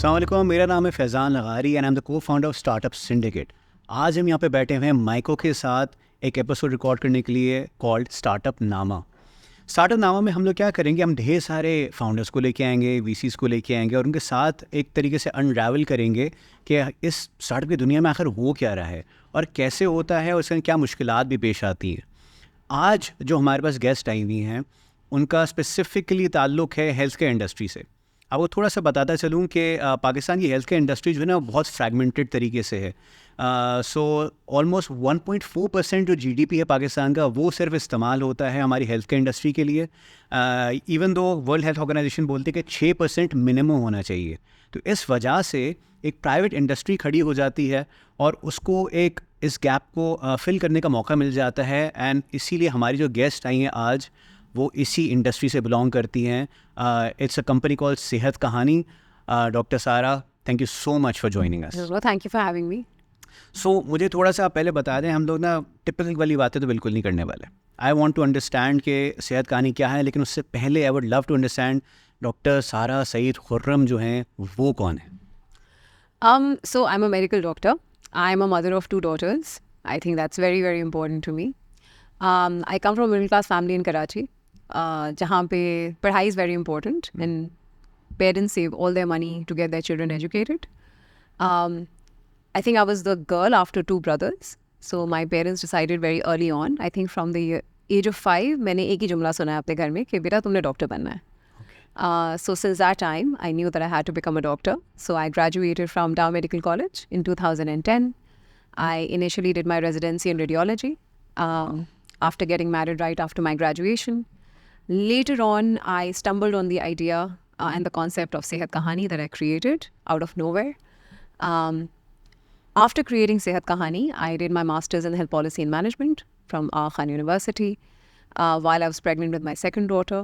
अस्सलाम वालेकुम, मेरा नाम है Faizan Lagari and I am the cofounder of startup syndicate. आज हम यहाँ पे बैठे हुए हैं माइको के साथ एक एपिसोड रिकॉर्ड करने के लिए कॉल्ड स्टार्टअप नामा। स्टार्टअप नामा में हम लोग क्या करेंगे, हम ढेर सारे फाउंडर्स को लेके आएंगे, वीसीज़ को लेके आएंगे और उनके साथ एक तरीके से अनरावल करेंगे कि इस स्टार्टअप की दुनिया में आखिर हो क्या रहा है और कैसे होता है और उसमें क्या मुश्किलात भी पेश आती हैं। आज जो हमारे पास गेस्ट आई हुई हैं उनका स्पेसिफिकली ताल्लुक़ है हेल्थ केयर इंडस्ट्री से। अब वो थोड़ा सा बताता चलूँ कि पाकिस्तान की हेल्थ केयर इंडस्ट्री जो है ना बहुत फ्रैगमेंटेड तरीके से है। सो ऑलमोस्ट 1.4% जो जीडीपी है पाकिस्तान का वो सिर्फ इस्तेमाल होता है हमारी हेल्थ केयर इंडस्ट्री के लिए। Even though world health organisation बोलते हैं कि 6% मिनिमम होना चाहिए। तो इस वजह से एक प्राइवेट इंडस्ट्री खड़ी हो जाती है और उसको एक इस गैप को फिल करने का मौका मिल जाता है। एंड इसीलिए हमारी जो गेस्ट आई हैं आज वो इसी इंडस्ट्री से बिलोंग करती हैं। इट्स अ कंपनी कॉल्ड सेहत कहानी। Doctor Sara, thank you so much for joining us. Thank you for having me. So मुझे थोड़ा सा पहले बता दें, हम लोग ना टिपिकल वाली बातें तो बिल्कुल नहीं करने वाले। आई वॉन्ट टू अंडरस्टैंड कि सेहत कहानी क्या है, लेकिन उससे पहले I would love to understand doctor Sara Saeed Khurram जो हैं वो कौन है। So I'm a medical doctor. I'm a mother of 2 daughters. I think that's very, very important to me. I come from a middle class family in Karachi, जहाँ पे पढ़ाई is very important and parents save all their money to get their children educated. I think I was the girl after 2 brothers. So my parents decided very early on, I think from the age of 5, मैंने एक ही जुमला सुना है अपने घर में कि बेटा तुमने डॉक्टर बनना है। So since that time, I knew that I had to become a doctor. So I graduated from Dow Medical College in 2010. I initially did my residency in radiology after getting married right after my graduation. Later on, I stumbled on the idea and the concept of Sehat Kahani that I created out of nowhere. After creating Sehat Kahani, I did my master's in health policy and management from Aga Khan University while I was pregnant with my second daughter.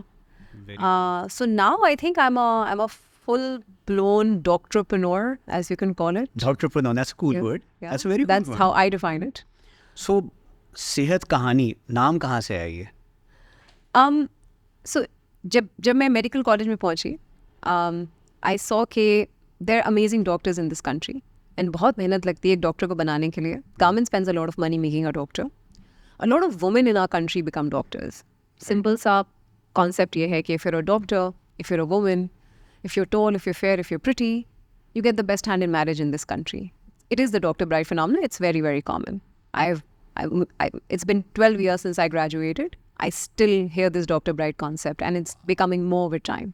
So now I think I'm a full-blown doctorpreneur, as you can call it. Doctorpreneur, that's a cool word. Yeah. That's a very That's good one. how I define it. So सेहत कहानी नाम कहाँ से आई है? So जब मैं medical college में पहुंची, I saw कि there are amazing doctors in this country and बहुत मेहनत लगती है एक डॉक्टर को बनाने के लिए. Government spends a lot of money making a doctor. A lot of women in our country become doctors. Simple सा concept ये है कि if you're a doctor, if you're a woman, if you're tall, if you're fair, if you're pretty, you get the best hand in marriage in this country. It is the doctor bride phenomenon. It's very, very common. It's been 12 years since I graduated. I still hear this doctor bride concept and it's becoming more with time.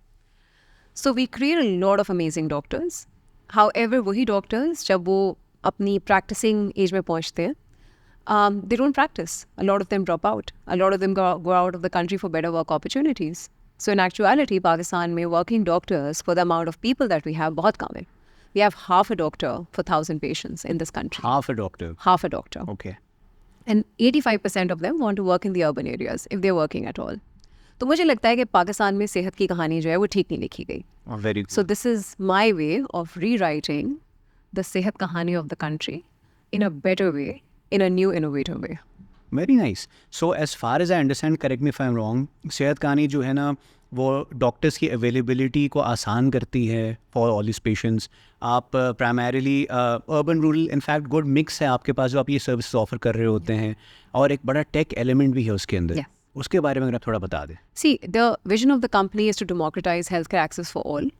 So we create a lot of amazing doctors. However, वही doctors जब वो अपनी practicing age में पहुँचते हैं, they don't practice. A lot of them drop out. A lot of them go out of the country for better work opportunities. So in actuality, Pakistan में working doctors for the amount of people that we have बहुत कम है. We have half a doctor for 1,000 patients in this country. Half a doctor. Half a doctor. Okay. And 85% of them want to work in the urban areas, if they're working at all. तो मुझे लगता है कि पाकिस्तान में सेहत की कहानी जो है वो ठीक नहीं लिखी गई. Oh, very good. So this is my way of rewriting the सेहत कहानी of the country in a better way, in a new innovative way. Very nice. So as far as I understand, correct me if I'm wrong, सेहत कहानी जो है ना वो doctors की availability को आसान करती है फॉर ऑल दिस पेशेंट्स। आप primarily urban rural in fact good mix है आपके पास जो आप ये सर्विसेज ऑफर कर रहे होते हैं और एक बड़ा टेक एलिमेंट भी है उसके अंदर। Yeah. उसके बारे में अगर आप थोड़ा बता दें। See, the vision of the company is to democratize healthcare access for all.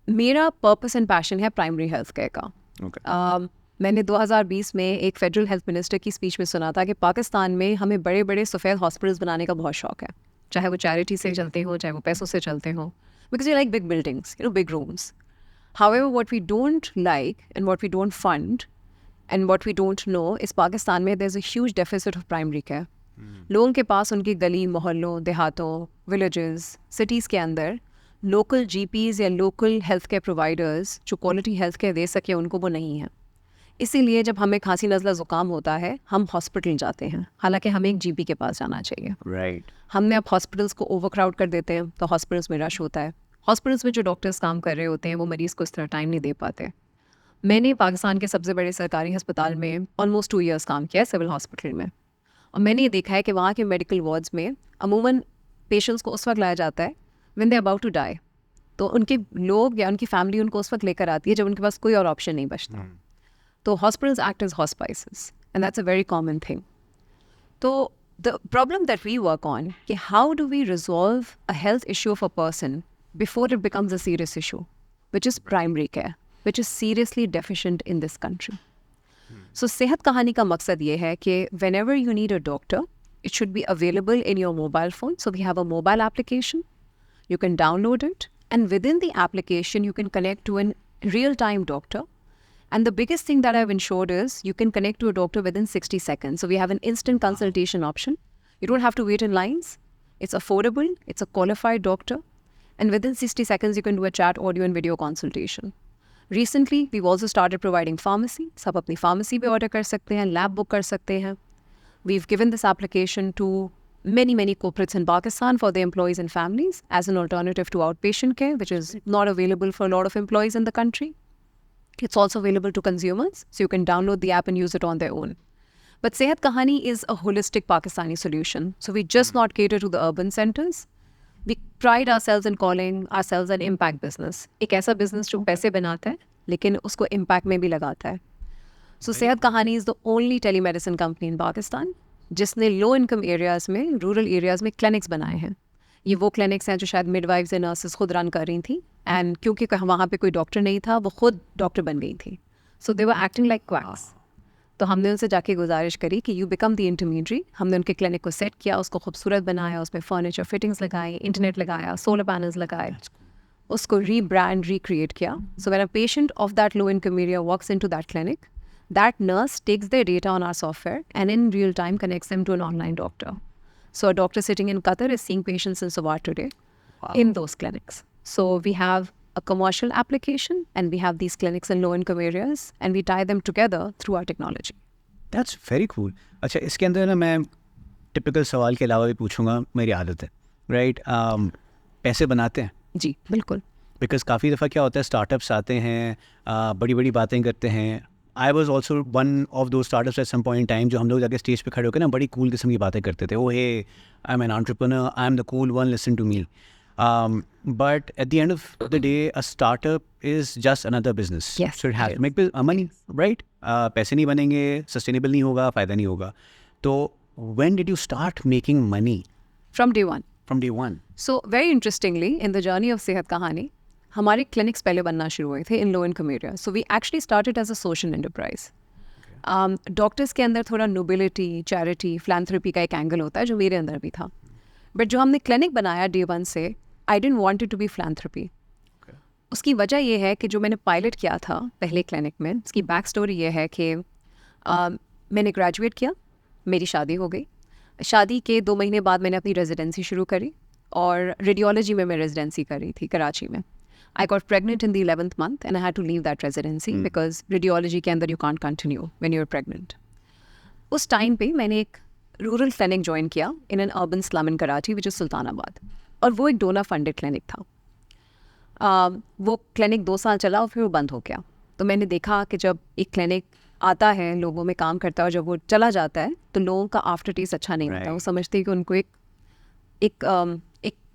मेरा पर्पस एंड पैशन है प्राइमरी हेल्थ केयर का. Okay. मैंने 2020 में एक फेडरल हेल्थ मिनिस्टर की स्पीच में सुना था कि पाकिस्तान में हमें बड़े बड़े सफ़ेद हॉस्पिटल्स बनाने का बहुत शौक है, चाहे वो चैरिटी से चलते हो चाहे वो पैसों से चलते हो, because you like big buildings, big rooms. However, what we don't like and what we don't fund and what we don't know is Pakistan में there's a huge deficit of primary care. लोगों के पास उनकी गली मोहल्लों देहातों विलेजेस सिटीज़ के अंदर local जीपीज़ या लोकल हेल्थ केयर प्रोवाइडर्स जो क्वालिटी हेल्थ केयर दे सके उनको वो नहीं है. इसीलिए जब हमें खांसी नज़ला ज़ुकाम होता है हम हॉस्पिटल जाते हैं, हालांकि हमें एक जीपी के पास जाना चाहिए. Right. हमने अब हॉस्पिटल्स को ओवरक्राउड कर देते हैं तो हॉस्पिटल्स में रश होता है. हॉस्पिटल्स में जो डॉक्टर्स काम कर रहे होते हैं वो मरीज़ को इस तरह टाइम नहीं दे पाते. मैंने पाकिस्तान के सबसे बड़े सरकारी अस्पताल में ऑलमोस्ट 2 years काम किया है, सिविल हॉस्पिटल में, और मैंने ये देखा है कि वहाँ के मेडिकल वार्ड्स में अमूमन पेशेंट्स को उस वक्त लाया जाता है when they about to die. तो उनके लोग या उनकी फैमिली उनको उस वक्त लेकर आती है जब उनके पास कोई और ऑप्शन नहीं बचता. तो hospitals act as hospices and that's a very common thing. तो the problem that we work on is how do we resolve a health issue of a person before it becomes a serious issue, which is primary care, which is seriously deficient in this country. So सेहत कहानी का मकसद ये है कि whenever you need a doctor, it should be available in your mobile phone. So we have a mobile application. You can download it, and within the application, you can connect to a real-time doctor. And the biggest thing that I've ensured is you can connect to a doctor within 60 seconds. So we have an instant consultation option. You don't have to wait in lines. It's affordable. It's a qualified doctor. And within 60 seconds, you can do a chat, audio, and video consultation. Recently, we've also started providing pharmacy. सब अपनी pharmacy पे order कर सकते हैं, lab book कर सकते हैं. We've given this application to many corporates in Pakistan for their employees and families as an alternative to outpatient care, which is not available for a lot of employees in the country. It's also available to consumers, so you can download the app and use it on their own. But Sehat Kahani is a holistic Pakistani solution. So we just not cater to the urban centers. We pride ourselves in calling ourselves an impact business. एक ऐसा business जो पैसे बनाता है, लेकिन उसको impact में भी लगाता है. So Sehat Kahani is the only telemedicine company in Pakistan जिसने low income areas में, rural areas में clinics बनाए हैं. ये वो क्लिनिक्स हैं जो शायद मिडवाइफ्स एंड नर्सेस खुद रन कर रही थी एंड क्योंकि वहाँ पे कोई डॉक्टर नहीं था वो खुद डॉक्टर बन गई थी. सो दे वर एक्टिंग लाइक क्वैक्स. तो हमने उनसे जाके गुजारिश करी कि यू बिकम द इंटरमीडियरी. हमने उनके क्लिनिक को सेट किया, उसको खूबसूरत बनाया, उसमें फर्नीचर फिटिंग्स लगाई, इंटरनेट लगाया, सोलर पैनल्स लगाए, उसको रीब्रांड रिक्रिएट किया. So when a patient of that low income area walks into that clinic, that nurse takes their data on our software and in real time connects them to an online doctor. So a doctor sitting in Qatar is seeing patients in Suvat today in those clinics. So we have a commercial application and we have these clinics in low-income areas and we tie them together through our technology. That's very cool. अच्छा, इसके अंदर ना मैं typical सवाल के अलावा भी पूछूंगा, मेरी आदत है, राइट? पैसे बनाते हैं? जी बिल्कुल. बिकॉज काफ़ी दफ़ा क्या होता है, स्टार्टअप्स आते हैं, बड़ी बड़ी बातें करते हैं. I was also one of those startups at some point in time जो हम लोग जाके स्टेज पे खड़े होकर ना बड़ी कूल किस्म की बातें करते थे. Oh hey, I am an entrepreneur, I am the cool one, listen to me. But at the end of the day a startup is just another business. So it has to make money, right? पैसे नहीं बनेंगे, sustainable नहीं होगा, फ़ायदा नहीं होगा. तो when did you start making money? From day one. From day one. So very interestingly, in the journey of सेहत कहानी, हमारे क्लिनिक्स पहले बनना शुरू हुए थे in low income area. So we actually started as a social enterprise. Doctors के अंदर थोड़ा नोबिलिटी, चैरिटी, फिलैंथ्रोपी का एक एंगल होता है जो मेरे अंदर भी था. बट जो हमने क्लिनिक बनाया डे वन से, I didn't want it to be philanthropy. उसकी वजह ये है कि जो मैंने पायलट किया था पहले क्लिनिक में, उसकी बैक स्टोरी ये है कि मैंने ग्रेजुएट किया, मेरी शादी हो गई. शादी के 2 महीने बाद मैंने अपनी रेजिडेंसी शुरू करी और रेडियोलॉजी में मैं रेजिडेंसी करी थी कराची में. I got pregnant in the 11th month and I had to leave that residency because radiology के अंदर you can't continue when you're pregnant. उस टाइम पे मैंने एक रूरल क्लिनिक ज्वाइन किया in an urban slum in Karachi which is Sultanabad, और वो एक डोनर फंडेड क्लिनिक था. वो क्लिनिक 2 साल चला और फिर वो बंद हो गया. तो मैंने देखा कि जब एक क्लिनिक आता है, लोगों में काम करता है, और जब वो चला जाता है तो लोगों का आफ्टर टेस्ट अच्छा नहीं होता. वो समझते हैं कि उनको एक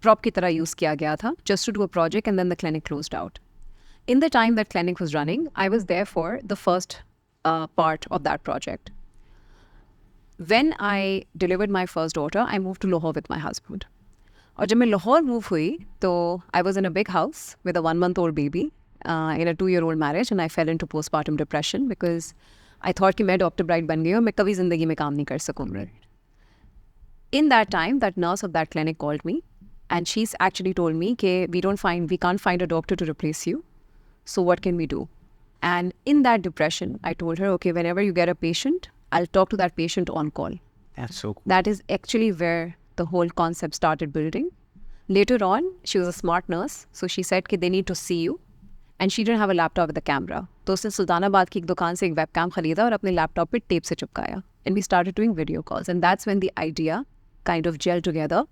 prop की तरह यूज़ किया गया था just to do a project and then the clinic closed out. In the time that clinic was running, I was there for the first part of that project. When I delivered my first daughter, I moved to Lahore with my husband. और जब मैं Lahore move हुई तो I was in a big house with a 1-month-old baby in a 2-year-old marriage and I fell into postpartum depression because I thought कि मैं doctor bride बन गई और मैं कभी ज़िंदगी में काम नहीं कर सकूँगी. In that time, that nurse of that clinic called me. And she's actually told me that we can't find a doctor to replace you. So what can we do? And in that depression, I told her, okay, whenever you get a patient, I'll talk to that patient on call. That's so cool. That is actually where the whole concept started building. Later on, she was a smart nurse. So she said that they need to see you. And she didn't have a laptop with a camera. So उसने सुल्तानाबाद की एक दुकान से एक webcam खरीदा और अपने laptop पे tape से चिपकाया. And we started doing video calls. And that's when the idea kind of gelled together.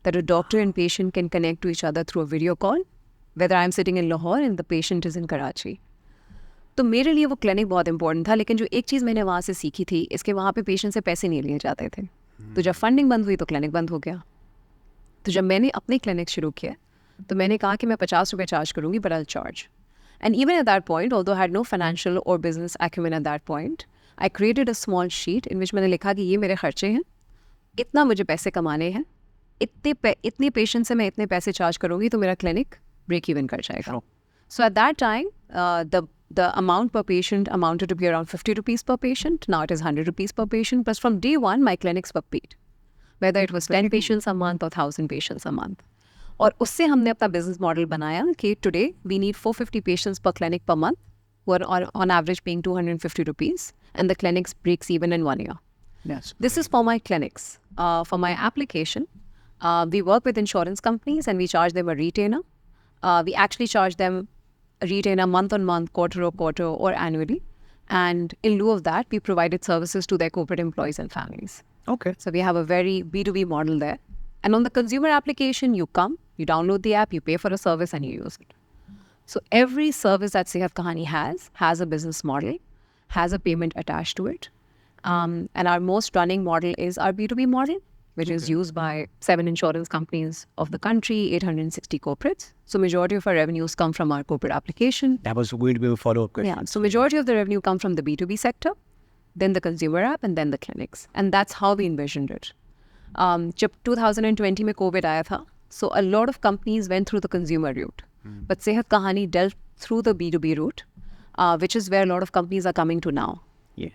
That a doctor and patient can connect to each other through a video call, whether I'm sitting in Lahore and the patient is in Karachi. तो मेरे लिए वो clinic बहुत important था. लेकिन जो एक चीज़ मैंने वहाँ से सीखी थी, इसके वहाँ पे पेशेंट से पैसे नहीं लिए जाते थे. तो जब फंडिंग बंद हुई तो क्लिनिक बंद हो गया. तो जब मैंने अपने क्लिनिक शुरू किया तो मैंने कहा कि मैं 50 रुपये चार्ज करूँगी, but I'll charge. And even at that point, although I had no financial or business acumen at that point, I created a small sheet in which मैंने लिखा कि ये मेरे खर्चे हैं, इतना मुझे पैसे कमाने हैं, इतने पेशेंट से मैं इतने पैसे चार्ज करूँगी तो मेरा क्लिनिक ब्रेक इवन कर जाएगा. So at that time, the amount per patient amounted to be around 50 rupees per patient. Now it is 100 rupees per patient. Plus from day one, my clinics were paid. Whether it was 10 patients a month or 1,000 patients a month. और उससे हमने अपना business model बनाया कि today we need 450 patients per clinic per month who are on average paying 250 rupees and the clinics breaks even in 1 year. Yes. This is for my clinics. For my application, we work with insurance companies and we charge them a retainer. We actually charge them a retainer month on month, quarter or quarter, or annually. And in lieu of that, we provided services to their corporate employees and families. Okay. So we have a very B2B model there. And on the consumer application, you come, you download the app, you pay for a service and you use it. So every service that Sehat Kahani has a business model, has a payment attached to it. And our most running model is our B2B model, which is used by 7 insurance companies of the country, 860 corporates. So majority of our revenues come from our corporate application. That was going to be a follow-up question. Yeah, so majority of the revenue come from the B2B sector, then the consumer app, and then the clinics. And that's how we envisioned it. जब 2020 में COVID आया था, so a lot of companies went through the consumer route. But Sehat Kahani dealt through the B2B route, which is where a lot of companies are coming to now. Yes.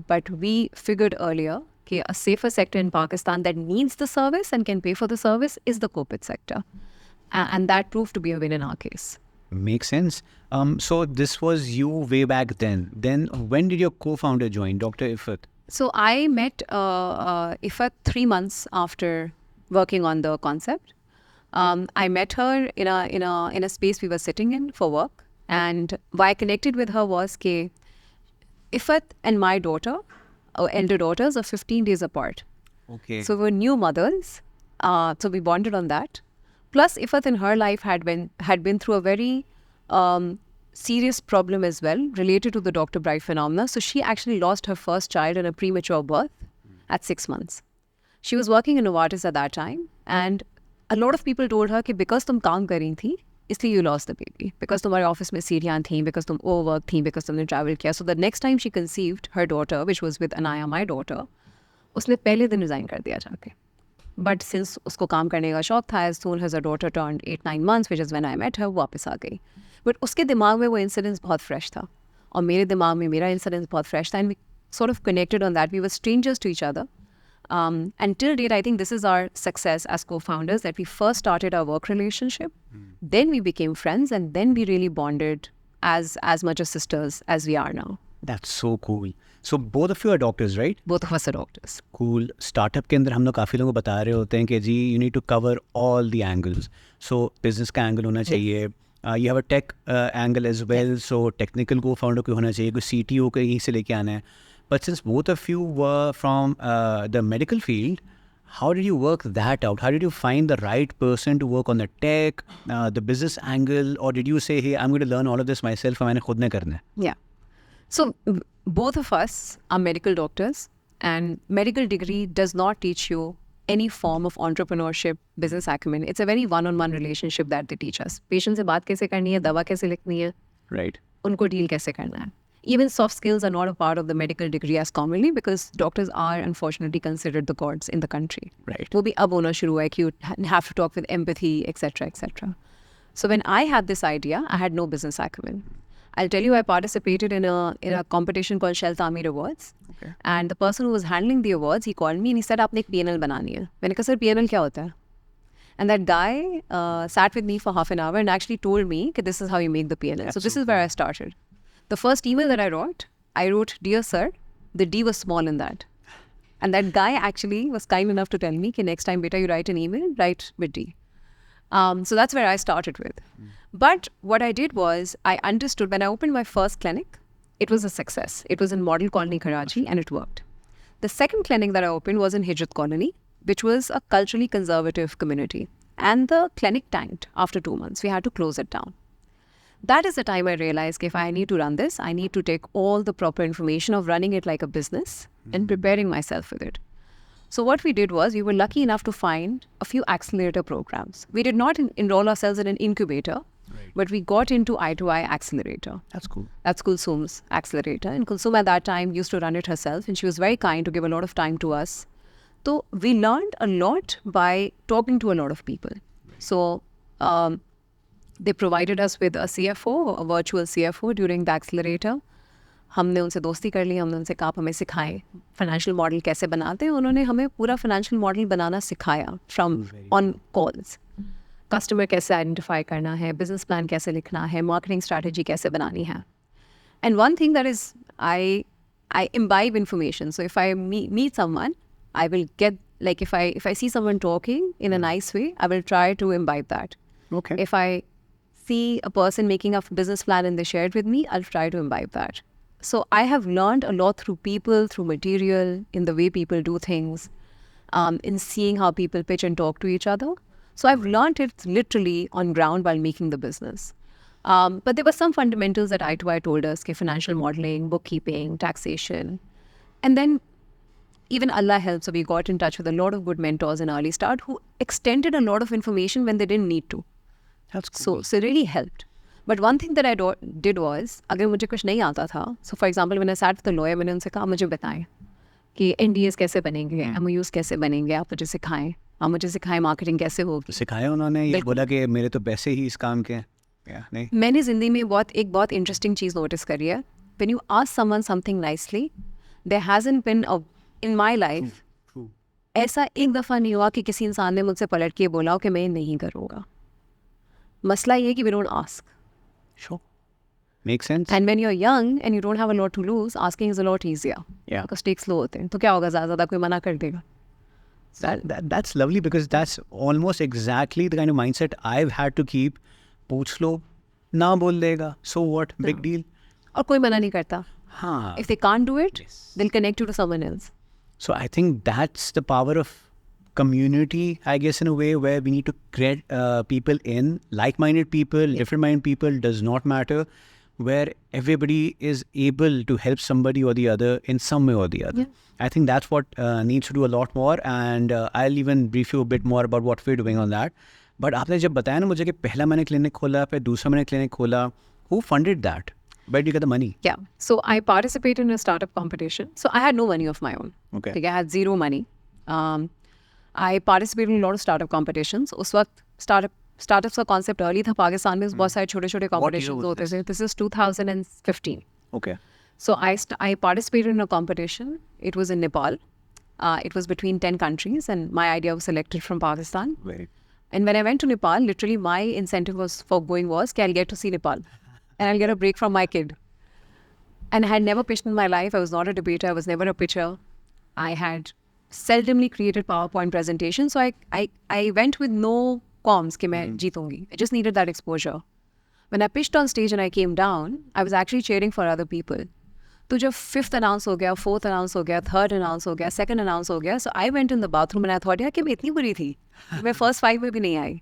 But we figured earlier that a safer sector in Pakistan that needs the service and can pay for the service is the corporate sector. And that proved to be a win in our case. Makes sense. So this was you way back then. Then when did your co-founder join, Dr. Ifat? So I met Ifat 3 months after working on the concept. I met her in a space we were sitting in for work. And why I connected with her was that Ifat and my daughter, our elder daughters, are 15 days apart. Okay. So we're new mothers. So we bonded on that. Plus, Ifat in her life had been through a very serious problem as well related to the Dr. Bright phenomena. So she actually lost her first child in a premature birth at 6 months. She was working in Novartis at that time, and a lot of people told her that because तुम काम कर रही थी, इसलिए you lost the baby. Because तुम्हारे office में सीढ़ियाँ थीं, because तुम overworked थीं, because तुमने travel किया. So the next time she conceived her daughter, which was with Anaya, my daughter, उसने पहले दिन resign कर दिया जाके. But since उसको काम करने का शौक था, as soon as her daughter turned 8-9 months, which is when I met her, वापस आ गई. But उसके दिमाग में वो incident बहुत fresh था. और मेरे दिमाग में मेरा incident बहुत fresh था. And we sort of connected on that. We were strangers to each other. And till date, I think this is our success as co-founders, that we first started our work relationship, then we became friends, and then we really bonded as much as sisters as we are now. That's so cool. So both of you are doctors, right? Both of us are doctors. Cool. Startup के अंदर हम लोग काफ़ी लोगों को बता रहे होते हैं कि जी you need to cover all the angles. So business का angle होना चाहिए. You have a tech angle as well. So technical co-founder को होना चाहिए. कोई CTO को यहीं से लेके आना है. But since both of you were from the medical field, how did you work that out? How did you find the right person to work on the tech, the business angle, or did you say, hey, I'm going to learn all of this myself and मैंने खुद ने करना है? Yeah. So both of us are medical doctors, and medical degree does not teach you any form of entrepreneurship, business acumen. It's a very one-on-one relationship that they teach us. Patient से बात कैसे करनी है, दवा कैसे लिखनी है, Right. उनको deal कैसे करना है. Even soft skills are not a part of the medical degree as commonly, because doctors are unfortunately considered the gods in the country. Right. वो भी अब होना शुरू हुआ है कि you have to talk with empathy, etc., etc. So when I had this idea, I had no business acumen. I'll tell you, I participated in a competition called Shell Tamir Awards. Okay. And the person who was handling the awards, he called me and he said, आपने एक PNL बनानी है. मैंने कहा, sir PNL क्या होता है? And that guy sat with me for half an hour and actually told me that this is how you make the PNL. So this is where I started. The first email that I wrote, Dear Sir, the D was small in that. And that guy actually was kind enough to tell me, that next time, beta, you write an email, write with D. So that's where I started with. But what I did was, I understood when I opened my first clinic, it was a success. It was in Model Colony, Karachi, and it worked. The second clinic that I opened was in Hijrat Colony, which was a culturally conservative community. And the clinic tanked after 2 months. We had to close it down. That is the time I realized if I need to run this, I need to take all the proper information of running it like a business and preparing myself with it. So what we did was we were lucky enough to find a few accelerator programs. We did not enroll ourselves in an incubator, but we got into I2I Accelerator. That's cool. That's Kulsum's accelerator. And Kulsum at that time used to run it herself, and she was very kind to give a lot of time to us. So we learned a lot by talking to a lot of people. So they provided us with a CFO, a virtual CFO during the accelerator. हमने उनसे दोस्ती कर ली, हमने उनसे कहा आप हमें सिखाएं फाइनेंशियल मॉडल कैसे बनाते हैं. उन्होंने हमें पूरा फाइनेंशियल मॉडल बनाना सिखाया फ्रॉम ऑन कॉल्स. कस्टमर कैसे आइडेंटिफाई करना है, बिजनेस प्लान कैसे लिखना है, मार्केटिंग स्ट्रैटेजी कैसे बनानी है. And one thing that is I imbibe information. So if I meet someone, I will get, like, if I see someone talking in a nice way, I will try to imbibe that. Okay. If I see a person making a business plan and they share it with me, I'll try to imbibe that. So I have learned a lot through people, through material, in the way people do things, in seeing how people pitch and talk to each other. So I've learned it literally on ground while making the business. But there were some fundamentals that I2I told us, financial modeling, bookkeeping, taxation. And then even Allah helps, so we got in touch with a lot of good mentors in early start who extended a lot of information when they didn't need to. That's cool. So it really helped. But one thing that I did was, अगर मुझे कुछ नहीं आता था, so for example when I sat with the lawyer, मैंने उनसे कहा मुझे बताएं कि NDAs कैसे बनेंगे, MOUs कैसे बनेंगे, आप मुझे सिखाएं, आप मुझे सिखाएं मार्केटिंग कैसे होगी. सिखाया उन्होंने, ये बोला कि मेरे तो पैसे ही इस काम के हैं. नहीं, मैंने ज़िंदगी में एक बहुत इंटरेस्टिंग चीज़ नोटिस करी है. When you ask someone something nicely, there hasn't been in my life ऐसा एक दफ़ा नहीं हुआ कि किसी इंसान ने मुझसे पलट के बोला हो कि मैं ये नहीं करूँगा. मसला ये है कि we don't ask. sure, makes sense. And when you're young and you don't have a lot to lose, asking is a lot easier. Yeah. Because stakes low होते हैं. तो क्या होगा, ज़्यादा कोई मना कर देगा. That's lovely, because that's almost exactly the kind of mindset I've had to keep. पूछ लो, ना बोल देगा, so what, big deal. और कोई मना नहीं करता. हाँ. If they can't do it, they'll connect you to someone else. So I think that's the power of community, I guess, in a way, where we need to create people in, like-minded people, different-minded people, does not matter, where everybody is able to help somebody or the other in some way or the other. Yeah. I think that's what needs to do a lot more, and I'll even brief you a bit more about what we're doing on that. But आपने जब बताया ना मुझे कि पहला मैंने clinic खोला, फिर दूसरा मैंने क्लिनिक खोला, who funded that? Where did you get the money? Yeah. So I participated in a startup competition. So I had no money of my own. Okay. I had zero money. I participated in a lot of startup competitions. उस वक्त startups का concept early था पाकिस्तान में. बहुत सारे छोटे-छोटे competitions होते थे. This is 2015. Okay. So I participated in a competition. It was in Nepal. It was between 10 countries, and my idea was selected from Pakistan. Very. And when I went to Nepal, literally my incentive for going was that I'll get to see Nepal. And I'll get a break from my kid. And I had never pitched in my life. I was not a debater. I was never a pitcher. I had seldomly created PowerPoint presentations. So I went with no qualms कि मैं जीतूंगी. I just needed that exposure. When I pitched on stage and I came down, I was actually cheering for other people. तो जब 5th announce हो गया, 4th announce हो गया, 3rd announce हो गया, 2nd announce हो गया, so I went in the bathroom and I thought, यार कि मैं इतनी बुरी थी, मैं first 5 में भी नहीं आई.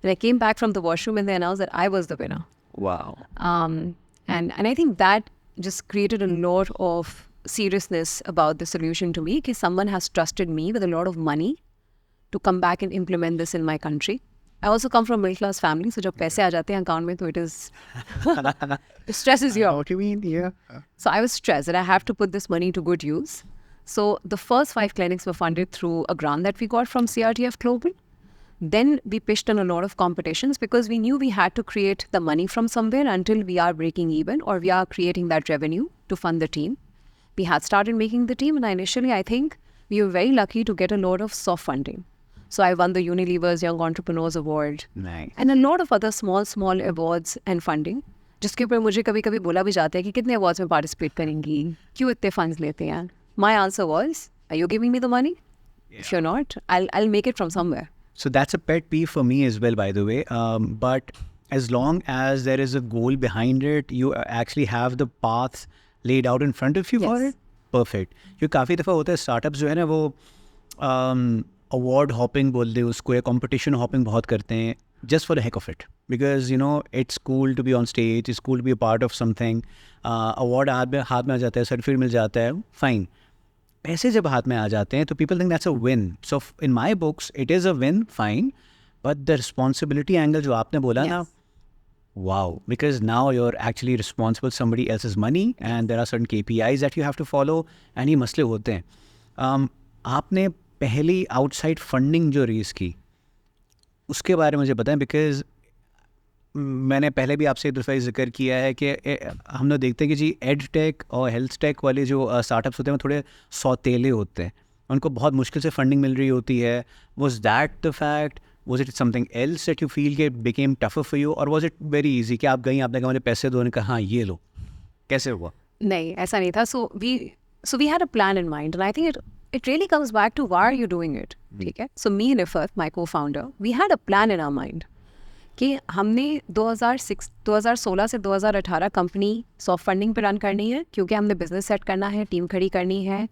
And I came back from the washroom and they announced that I was the winner. Wow. And I think that just created a lot of seriousness about the solution to me, because someone has trusted me with a lot of money to come back and implement this in my country. I also come from a middle class family, so जब पैसे आ जाते हैं account में तो it is it stresses you out. What do you mean? Yeah. So I was stressed that I have to put this money to good use. So the first 5 clinics were funded through a grant that we got from CRTF Global. Then we pitched in a lot of competitions because we knew we had to create the money from somewhere until we are breaking even or we are creating that revenue to fund the team. We had started making the team, and initially I think we were very lucky to get a lot of soft funding. So I won the Unilever's Young Entrepreneurs Award. Nice. And a lot of other small awards and funding. जिसके ऊपर मुझे कभी-कभी बोला भी जाता है कि कितने awards में participate करेंगी, क्यों इतने funds लेते हैं. My answer was, are you giving me the money? Yeah. If you're not, I'll make it from somewhere. So that's a pet peeve for me as well, by the way. But as long as there is a goal behind it, you actually have the path laid out in front of you for it. Perfect. क्योंकि काफ़ी दफ़ा होता है startups जो है ना वो award hopping बोल दे उसको, या competition hopping बहुत करते हैं just for the heck of it. Because, you know, it's cool to be on stage, it's cool to be a part of something. Award हाथ में आ जाता है, सर्टिफिकेट मिल जाता है, fine. पैसे जब हाथ में आ जाते हैं तो people think that's a win. So in my books it is a win, fine, but the responsibility angle जो आपने बोला ना, Yes. wow, because now you're actually responsible for somebody else's money and there are certain KPIs that you have to follow and ये मसले होते हैं. आपने पहली आउटसाइड फंडिंग जो रेस की उसके बारे में मुझे बताएं, बिकॉज मैंने पहले भी आपसे एक दफ़ा जिक्र किया है कि हम लोग देखते हैं कि जी एड टेक और हेल्थ टेक वाले जो स्टार्टअप्स होते हैं वो थोड़े सौतेले होते हैं, उनको बहुत मुश्किल से फंडिंग मिल रही होती है. Was that the fact? Was it something else that you feel it became tougher for you, or was it very easy कि आप गई, आपने कहा मुझे पैसे दो, ने कहा हाँ ये लो? कैसे हुआ? नहीं, ऐसा नहीं था. So we had a plan in mind, and I think it really comes back to why are you doing it. ठीक है. So me and Ifat, my co-founder, we had a plan in our mind कि हमने 2016 से 2018 company soft funding पे run करनी है, क्योंकि हमने बिजनेस सेट करना है, टीम खड़ी करनी है,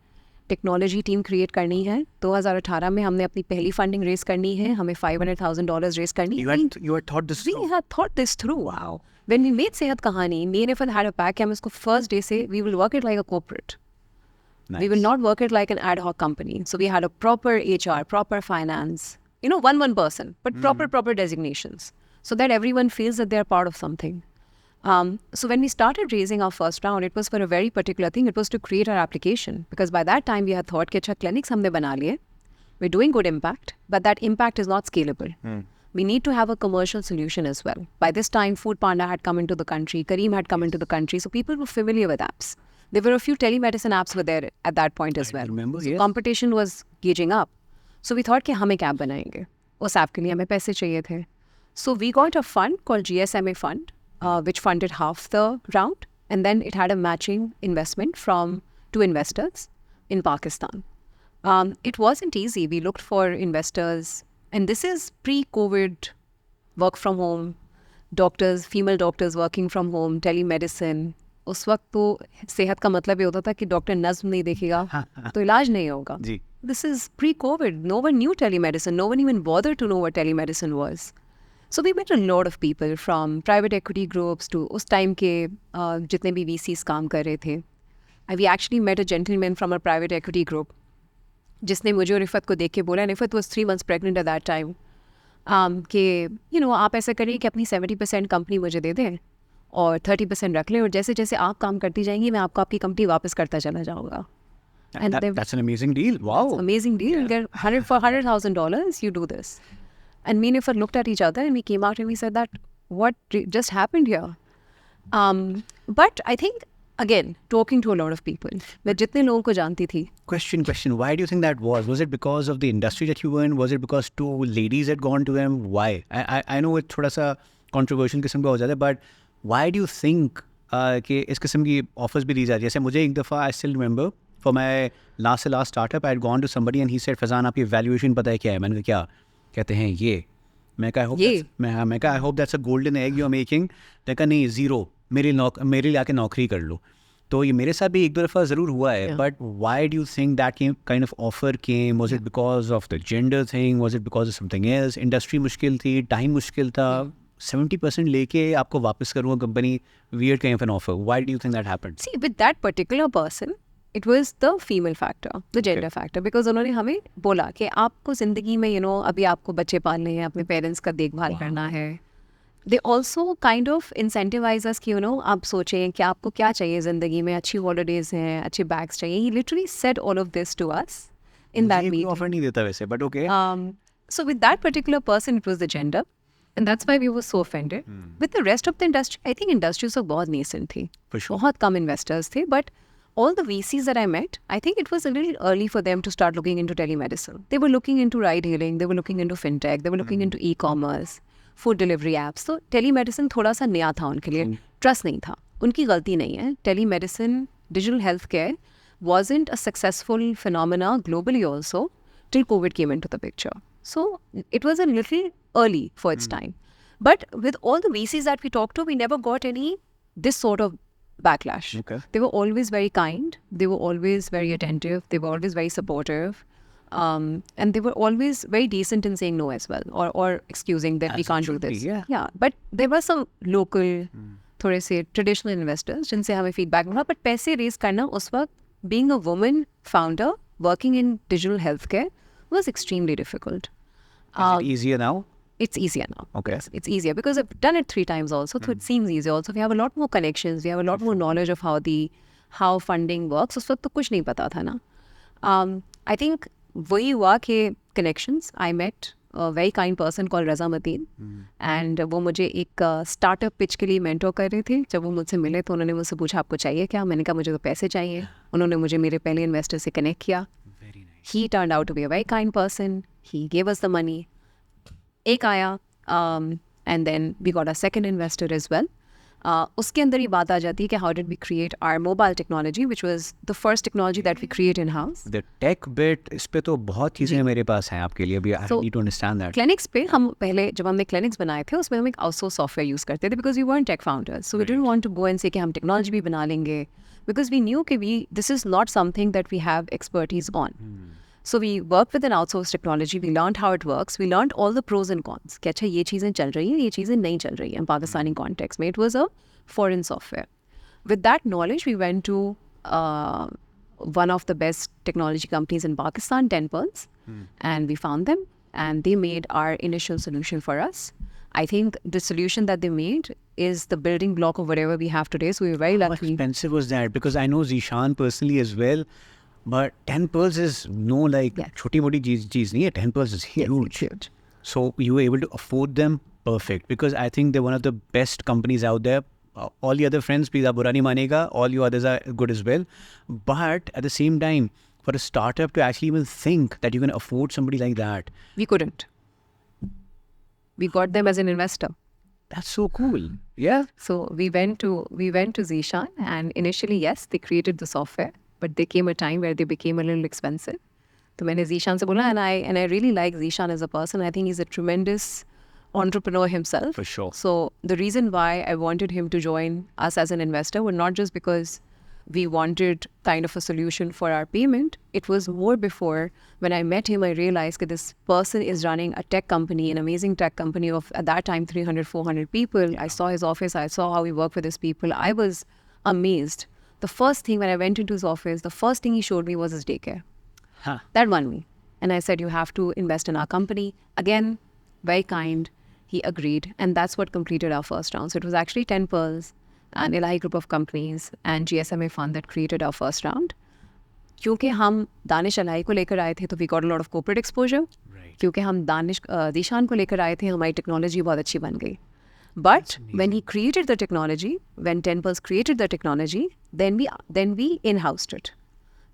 टेक्नोलॉजी टीम क्रिएट करनी है. 2018 में हमने अपनी पहली फंडिंग रेस करनी है, हमें $500,000 रेस करनी है. You had thought this We through? had thought this through. Wow. When we made सेहत कहानी, me and Ifat had a pack. हम इसको first day से we will work it like a corporate. Nice. We will not work it like an ad hoc company. So we had a proper HR, proper finance, one person, but proper designations, so that everyone feels that they're part of something. So when we started raising our first round, it was for a very particular thing. It was to create our application, because by that time we had thought कि अच्छा clinics हमने बना लिए, we're doing good impact, but that impact is not scalable. We need to have a commercial solution as well. By this time, Food Panda had come into the country, Careem had come into the country, so people were familiar with apps. There were a few telemedicine apps were there at that point as well. remember, So yes. competition was gauging up. So we thought कि हम एक app बनाएंगे. उस app के लिए हमें पैसे चाहिए थे. So we got a fund called GSMA Fund, which funded half the round, and then it had a matching investment from 2 investors in Pakistan. It wasn't easy. We looked for investors, and this is pre-COVID, work from home, doctors, female doctors working from home, telemedicine. उस वक्त तो सेहत का मतलब ये होता था कि डॉक्टर नज़्म नहीं देखेगा तो इलाज नहीं होगा. जी. This is pre-COVID. No one knew telemedicine. No one even bothered to know what telemedicine was. So we met a lot of people from private equity groups to उस टाइम के जितने भी VCs काम कर रहे थे. We actually met a gentleman from a private equity group जिसने मुझे और इफ़त को देख के बोला, and Ifat was 3 months pregnant at that time, कि आप ऐसा करिए कि अपनी 70% कंपनी मुझे दे दें और 30% रख लें, और जैसे जैसे आप काम करती जाएंगी मैं आपको आपकी कंपनी वापस करता चला जाऊँगा. And That's an amazing deal. Wow. Amazing deal. You get $100,000, you do this. And me and Ifat looked at each other and we came out and we said that what just happened here. But I think, again, talking to a lot of people, मैं जितने लोगों को जानती थी. Question. Why do you think that was? Was it because of the industry that you were in? Was it because 2 ladies had gone to them? Why? I know it थोड़ा सा controversial किस्म का हो जाता है, but why do you think कि इस किस्म की offers भी दी जाती है? जैसे मुझे एक दफ़ा, I still remember, for my last startup, I had gone to somebody and he said, Faizan आपकी valuation पता है क्या है? मैंने कहा क्या? कहते हैं ये. मैं कहा I hope that's a golden egg you're making. मैं कहा नहीं, zero. मेरे लिए आके नौकरी कर लो. तो ये मेरे साथ भी एक दो दफ़ा ज़रूर हुआ है. But why do you think that kind of offer came? Was it because of the gender thing? Was it because of something else? Industry मुश्किल थी, time मुश्किल था. 70% लेके आपको वापस करूँगा company. Weird kind of an offer. Why do you think that happened? See, with that particular person, it was the female factor, the gender factor, because उन्होंने हमें बोला कि आपको ज़िंदगी में अभी आपको बच्चे पालने हैं, अपने पेरेंट्स का देखभाल करना है. They also kind of incentivize us कि आप सोचें कि आपको क्या चाहिए ज़िंदगी में, अच्छी holidays हैं, अच्छे bags चाहिए. He literally said all of this to us in that meeting. Offer नहीं देता वैसे, but okay. So with that particular person, it was the gender, and that's why we were so offended. With the rest of the industry, I think industries सब बहुत nascent थी. For sure. बहुत कम investors थे, but all the VCs that I met, I think it was a little early for them to start looking into telemedicine. They were looking into ride-hailing, they were looking into fintech, they were looking into e-commerce, food delivery apps. So telemedicine थोड़ा सा नया था उनके लिए, trust नहीं था. उनकी गलती नहीं है. Telemedicine, digital healthcare wasn't a successful phenomena globally also till COVID came into the picture. So it was a little early for its time. But with all the VCs that we talked to, we never got any this sort of backlash. Okay. They were always very kind. They were always very attentive. They were always very supportive. And they were always very decent in saying no as well, or excusing that we As it can't do should be, this. yeah. But there were some local, थोड़े से traditional investors जिनसे हमें feedback मिला. But पैसे raise करना उस वक्त, being a woman founder, working in digital healthcare was extremely difficult. Is it easier now? It's easier now. Okay. Yes, it's easier because I've done it 3 times also, so it seems easier. Also, we have a lot more connections. We have a lot more knowledge of how funding works. उस वक्त तो कुछ नहीं पता था ना. I think वही हुआ कि connections. I met a very kind person called Raza Mateen, and वो मुझे एक startup pitch के लिए mentor कर रहे थे. जब वो मुझसे मिले तो उन्होंने मुझसे पूछा आपको चाहिए क्या? मैंने कहा मुझे तो पैसे चाहिए. उन्होंने मुझे मेरे पहले investor से connect किया. Very nice. He turned out to be a very kind person. He gave us the money. एक आया and then we got a second investor as well. उसके अंदर ही बात आ जाती है कि how did we create our mobile technology, which was the first technology that we create in-house. The tech bit, इस पे तो बहुत चीज़ें मेरे पास हैं आपके लिए. अभी I So, need to understand that. Clinics पे हम पहले जब हमने clinics बनाए थे उसमें हम एक outsource software use करते थे because we weren't tech founders. So we didn't want to go and say कि हम technology भी बना लेंगे because we knew कि this is not something that we have expertise on. So we worked with an outsourced technology. We learned how it works. We learned all the pros and cons. कि अच्छा ये चीज़ें चल रही हैं, ये चीज़ें नहीं चल रही हैं Pakistani context में. It was a foreign software. With that knowledge, we went to one of the best technology companies in Pakistan, 10 Pearls, and we found them, and they made our initial solution for us. I think the solution that they made is the building block of whatever we have today. So we were very How lucky. expensive was that? Because I know Zishan personally as well, but 10 pearls is no like Yeah. छोटी मोटी चीज़ नहीं है. 10 pearls is huge. Huge. So you were able to afford them, perfect. Because I think they're one of the best companies out there. All the other friends, please, आप बुरा नहीं मानेगा. All you others are good as well. But at the same time, for a startup to actually even think that you can afford somebody like that, We couldn't. We got them as an investor. that's so cool. Yeah. So we went to Zishan, and initially, yes, they created the software, but there came a time where they became a little expensive. So मैंने Zishan से बोला, and I really like Zishan as a person. I think he's a tremendous entrepreneur himself. For sure. So the reason why I wanted him to join us as an investor was not just because we wanted kind of a solution for our payment. It was more before, when I met him, I realized that this person is running a tech company, an amazing tech company of, at that time, 300, 400 people. I saw his office. I saw how he worked with his people. I was amazed. The first thing when I went into his office, the first thing he showed me was his daycare. Huh. That won me. And I said, you have to invest in our company. Again, very kind. He agreed. And that's what completed our first round. So it was actually 10 Pearls, an Elahi group of companies, and GSMA fund that created our first round. क्योंकि हम दानिश अलाई को लेकर आए थे, तो we got a lot of corporate exposure. Right. क्योंकि हम Zishan को लेकर आए थे, हमारी technology बहुत अच्छी बन गई. But when he created the technology, when 10 Pearls created the technology, then we in-housed it.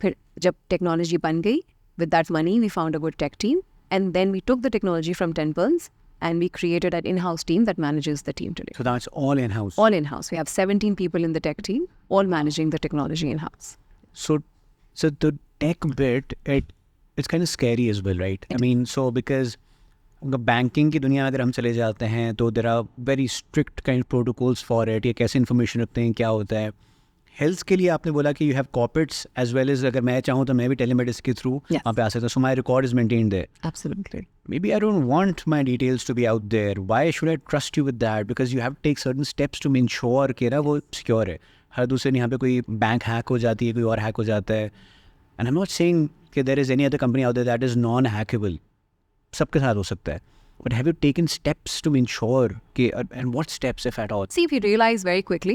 फिर जब technology बन गई, with that money we found a good tech team, and then we took the technology from 10 Pearls and we created an in-house team that manages the team today. So that's all in-house. All in-house. We have 17 people in the tech team, all managing the technology in-house. So the tech bit, it's kind of scary as well, right? I mean, so because banking की दुनिया में अगर हम चले जाते हैं तो there are very strict kind protocols for it. ये कैसे इन्फॉर्मेशन रखते हैं, क्या होता है. हेल्थ के लिए आपने बोला कि you have corporates as well as, अगर मैं चाहूँ तो मैं भी टेलीमेडिसिन के थ्रू Yes. वहाँ पे आ सकता हूँ. So my record is maintained there. Absolutely. Maybe I don't want my details to be out there. Why should I trust you with that? Because you have to take certain steps to ensure कि ना वो secure है. हर दूसरे यहाँ पे कोई bank hack हो जाती है, कोई और हैक हो जाता है. And I'm not saying कि there is any other company out there that is non-hackable. सबके साथ हो सकता है. But have you taken steps to ensure कि, and what steps if at all? See, if you realize very quickly,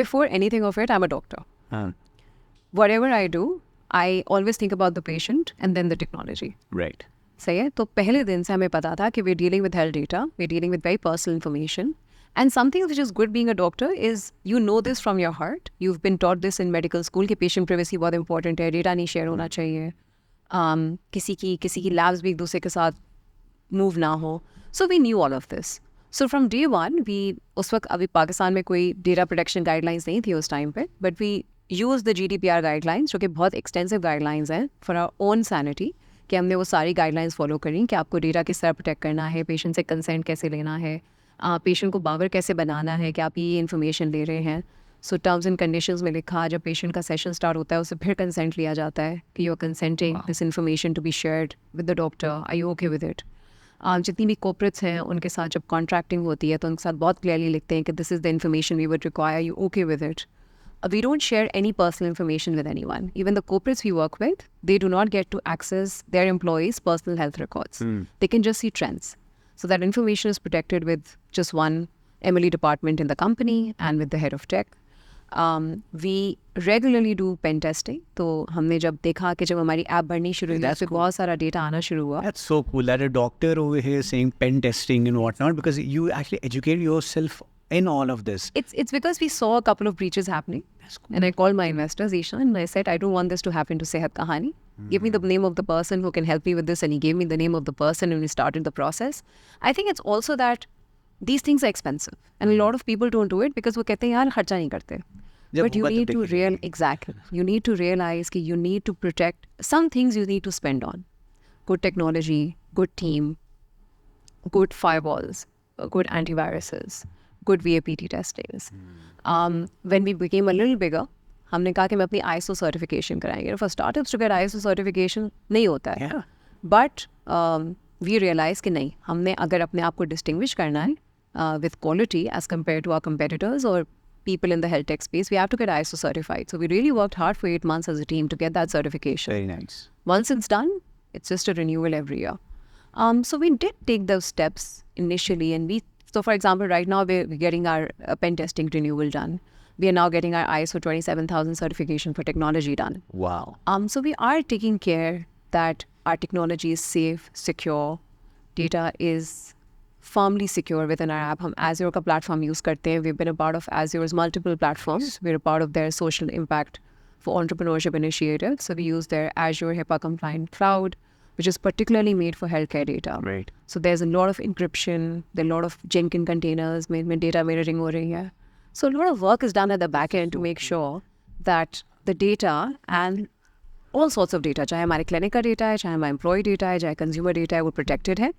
before anything of it, I'm a doctor. हाँ. Whatever I do, I always think about the patient and then the technology. Right. सही है. तो पहले दिन से हमें पता था कि we're dealing with health data, we're dealing with very personal information. And something which is good being a doctor is you know this from your heart. You've been taught this in medical school कि patient privacy बहुत important है, data नहीं share होना चाहिए. किसी की labs भी एक दूसरे के साथ move ना हो. So we knew all of this. So from day one, उस वक्त अभी पाकिस्तान में कोई data protection guidelines नहीं थी उस time पे, but we used the GDPR guidelines, जो कि बहुत extensive guidelines हैं for our own sanity, कि हमने वो सारी guidelines follow करी कि आपको data किस तरह protect करना है, patient से consent कैसे लेना है, patient को बावर कैसे बनाना है कि आप ये information ले रहे हैं. So terms and conditions में लिखा, जब patient का session start होता है उससे फिर consent लिया जाता है कि you're consenting this information to be shared with the doctor. Are you okay with it? जितनी भी corporates हैं उनके साथ जब contracting होती है तो उनके साथ बहुत clearly लिखते हैं कि this is the information we would require. You okay with it? we don't share any personal information with anyone. Even the corporates we work with, they do not get to access their employees' personal health records. They can just see trends. So that information is protected with just one MLE department in the company and with the head of tech. We regularly do pen testing. तो हमने जब देखा कि जब हमारी app बढ़नी शुरू हुई, That's तो बहुत सारा डेटा आना शुरू हुआ. That's so cool that a doctor over here saying pen testing and whatnot, because you actually educate yourself in all of this. It's because we saw a couple of breaches happening. And I called my investors, Ishan, and I said, I don't want this to happen to Sehat Kahani. Give me the name of the person who can help me with this. And he gave me the name of the person and we started the process. I think it's also that these things are expensive. And a lot of people don't do it because वो कहते हैं यार खर्चा नहीं करते. But you need to you need to realize that you need to protect some things you need to spend on. Good technology, good team, good firewalls, good antiviruses, good VAPT testings. When we became a little bigger, हमने कहा कि मैं अपनी ISO certification कराएंगे. For startups to get ISO certification नहीं होता है. Yeah. But we realized कि नहीं, हमने अगर अपने आप को distinguish करना है with quality as compared to our competitors or people in the health tech space, we have to get ISO certified. So we really worked hard for 8 months as a team to get that certification. Very nice. Once it's done, it's just a renewal every year. So we did take those steps initially, and so for example, right now we're getting our pen testing renewal done. We are now getting our ISO 27000 certification for technology done. Wow. So we are taking care that our technology is safe, secure, data is firmly secure within our app. हम Azure का platform use करते हैं. We've been a part of Azure's multiple platforms. We're a part of their social impact for entrepreneurship initiative. So we use their Azure HIPAA compliant cloud, which is particularly made for healthcare data. Right. So there's a lot of encryption, there are a lot of Jenkins containers, में data mirroring हो रही है. So a lot of work is done at the back end to make sure that the data and all sorts of data, चाहे हमारे clinic का data है, चाहे हमारा employee data है, चाहे consumer data है, वो protected है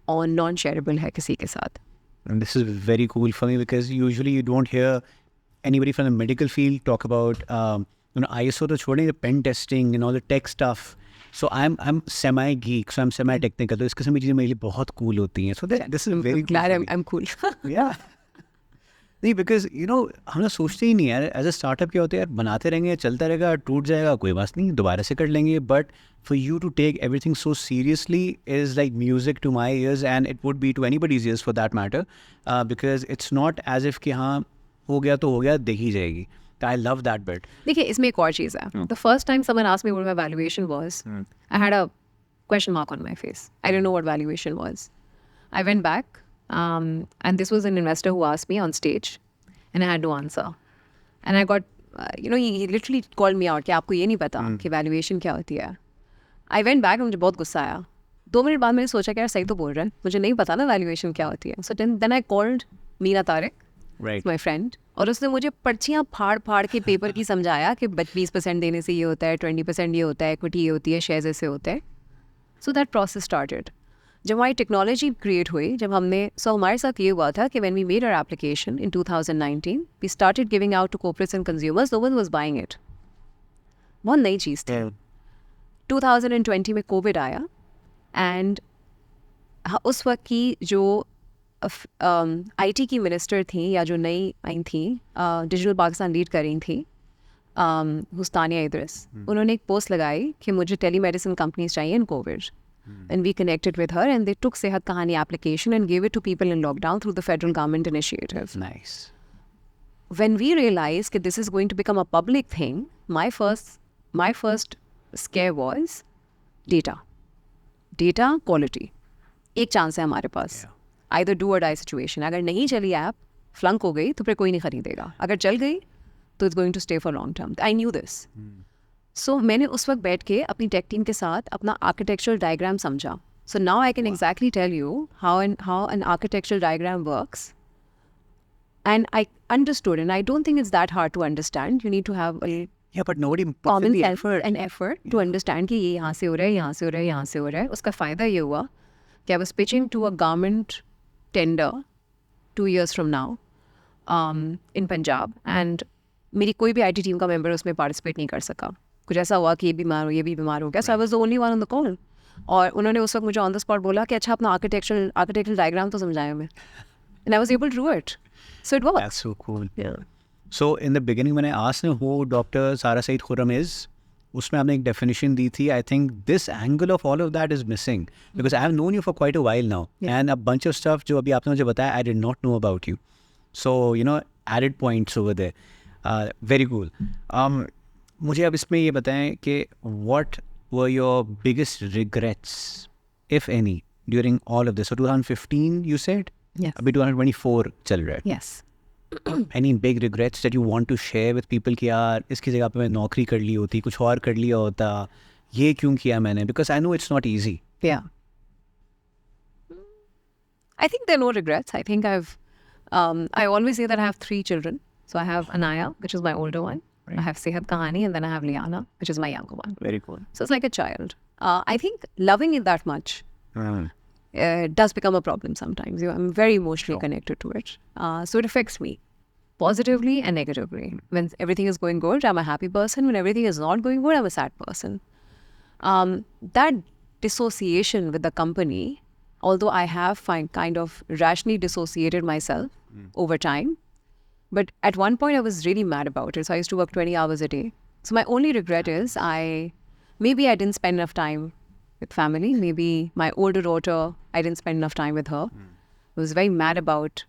और non-shareable है किसी के साथ. And this is very cool for me because usually you don't hear anybody from the medical field talk about ISO to छोड़ें, the pen testing and all the tech stuff. So I'm semi geek, so I'm semi technical. तो इस किस्म की चीज़ें मेरे लिए बहुत cool होती हैं. So this is very Glad cool. I'm cool. Yeah. नहीं, because हम लोग सोचते ही नहीं यार, एज अ स्टार्टअप क्या होता है यार, बनाते रहेंगे, चलता रहेगा, टूट जाएगा, कोई बात नहीं, दोबारा से कर लेंगे. But for you to take everything so seriously is like music to my ears and it would be to anybody's ears for that matter, because it's not as if कि हाँ हो गया तो हो गया, देखी जाएगी. I love that bit. देखिए इसमें एक और चीज़ है. The first time someone asked me what my valuation was, I had a question mark on my face. I didn't know what valuation was. I went back, and this was an investor who asked me on stage, and I had no answer. And I got, he literally called me out कि आपको ये नहीं पता कि valuation क्या होती है. I went back, मुझे बहुत गुस्सा आया. 2 मिनट बाद मैंने सोचा कि यार सही तो बोल रहा है, मुझे नहीं पता ना valuation क्या होती है. So then I called Meena Tariq, Right. my friend, और उसने मुझे पर्चियाँ फाड़ के पेपर की समझाया कि 20% देने से ये होता है, 20% ये होता है, equity ये होती है, shares ऐसे होते हैं. So that process started. जब हमारी टेक्नोलॉजी क्रिएट हुई, जब हमारे साथ ये हुआ था कि when we made our application in 2019, we started giving out to corporates and consumers, no one was buying it. बहुत नई चीज़ थी. 2020 में कोविड आया एंड उस वक्त की जो आईटी की मिनिस्टर थी या जो नई आई थी, डिजिटल पाकिस्तान लीड कर रही थी, हुस्तानिया इद्रिस, उन्होंने एक पोस्ट लगाई कि मुझे टेलीमेडिसिन कंपनीज चाहिए इन Covid. And we connected with her and they took Sehat Kahani application and gave it to people in lockdown through the federal government initiative. Nice. When we realized that this is going to become a public thing, my first scare was data. Data quality. एक chance है हमारे पास. Either do or die situation. अगर नहीं चली app, flunk हो गई तो फिर कोई नहीं खरीदेगा. अगर चल गई तो it's going to stay for long term. I knew this. So मैंने उस वक्त बैठ के अपनी टेक टीम के साथ अपना आर्किटेक्चरल डायग्राम समझा. So now I can exactly tell you how an architectural diagram works. And I understood, and I don't think it's that hard to understand. You need to have a But nobody common the sense and effort to understand कि ये यहाँ से हो रहा है, यहाँ से हो रहा है, यहाँ से हो रहा है. उसका फ़ायदा ये हुआ कि I was pitching to a government tender 2 years from now in Punjab, and मेरी कोई भी IT टीम का मेंबर उसमें पार्टिसिपेट नहीं कर सका. कुछ ऐसा हुआ कि ये भी बीमार हो गया. So I was the only one on the call. और उन्होंने उस वक्त मुझे ऑन द स्पॉट बोला कि अच्छा अपना आर्किटेक्चरल डायग्राम तो समझाया हमें. And I was able to do it. So it worked. That's so cool. Yeah. So in the beginning मैंने asked who doctor Sara Saeed Khurram is, उसमें आपने एक डेफिनेशन दी थी. I think this angle of all of that is missing because I have known you for quite a while now and a bunch of stuff जो अभी आपने मुझे बताया I did not know about you. So you know added points over there. Very cool. मुझे अब इसमें ये बताएं कि what were your biggest regrets if any during all of this. 2015 you said? Yes. अभी 2024 चल रहा है. Yes. Any big regrets that you want to share with people कि यार इसकी जगह पे मैं नौकरी कर ली होती, कुछ और कर लिया होता, ये क्यों किया मैंने? Because I know it's not easy. Yeah. I think there are no regrets. I think I always say that I have 3 children. So I have Anaya, which is my older one. I have Sehat Kahani, and then I have Liana, which is my younger one. Very cool. So it's like a child. I think loving it that much does become a problem sometimes. I'm very emotionally connected to it. So it affects me positively and negatively. When everything is going good, I'm a happy person. When everything is not going good, I'm a sad person. That dissociation with the company, although I have kind of rationally dissociated myself over time, but at one point I was really mad about it. So I used to work 20 hours a day. So my only regret is maybe I didn't spend enough time with family. Maybe my older daughter, I didn't spend enough time with her. I was very mad about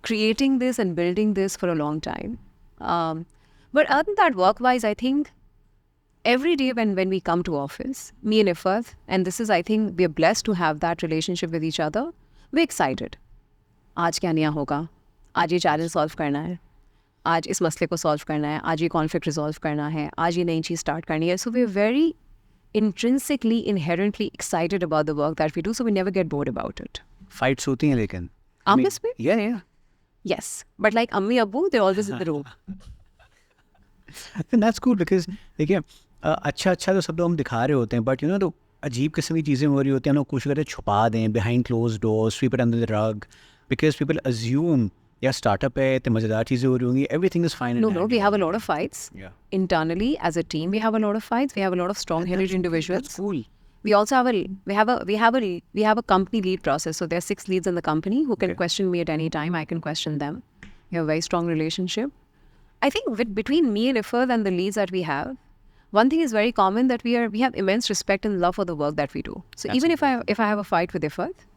creating this and building this for a long time. But other than that, work-wise, I think every day when we come to office, me and Ifat, and this is, I think, we are blessed to have that relationship with each other. We're excited. आज क्या नया होगा? आज ये challenge solve करना है, आज इस मसले को सॉल्व करना है, आज ये कॉन्फ्लिक्ट रिजॉल्व करना है, आज ये नई चीज़ स्टार्ट करनी है. So we are very intrinsically, inherently excited about the work that we do, so we never get bored about it. Fights होती हैं लेकिन. Office में? Yeah. Yes. But like Ammi Abbu, they're always in the room. And that's cool because देखिए अच्छा तो सब लोग हम दिखा रहे होते हैं बट यू नो तो अजीब किस्म की चीज़ें हो रही होती हैं. हम लोग कोशिश करते हैं छुपा दें behind closed doors, sweep it under the rug because people assume या स्टार्टअप है तो मज़ेदार चीज़ें हो रही होंगी. Everything is fine. No, we have a lot of fights. Yeah. Internally, as a team, we have a lot of fights. We have a lot of strong-headed individuals. That's cool. We also have a company lead process. So there are 6 leads in the company who can question me at any time. I can question them. We have a very strong relationship. I think between me and Ifat and the leads that we have, one thing is very common that we have immense respect and love for the work that we do. So That's even if I have a fight with Ifat,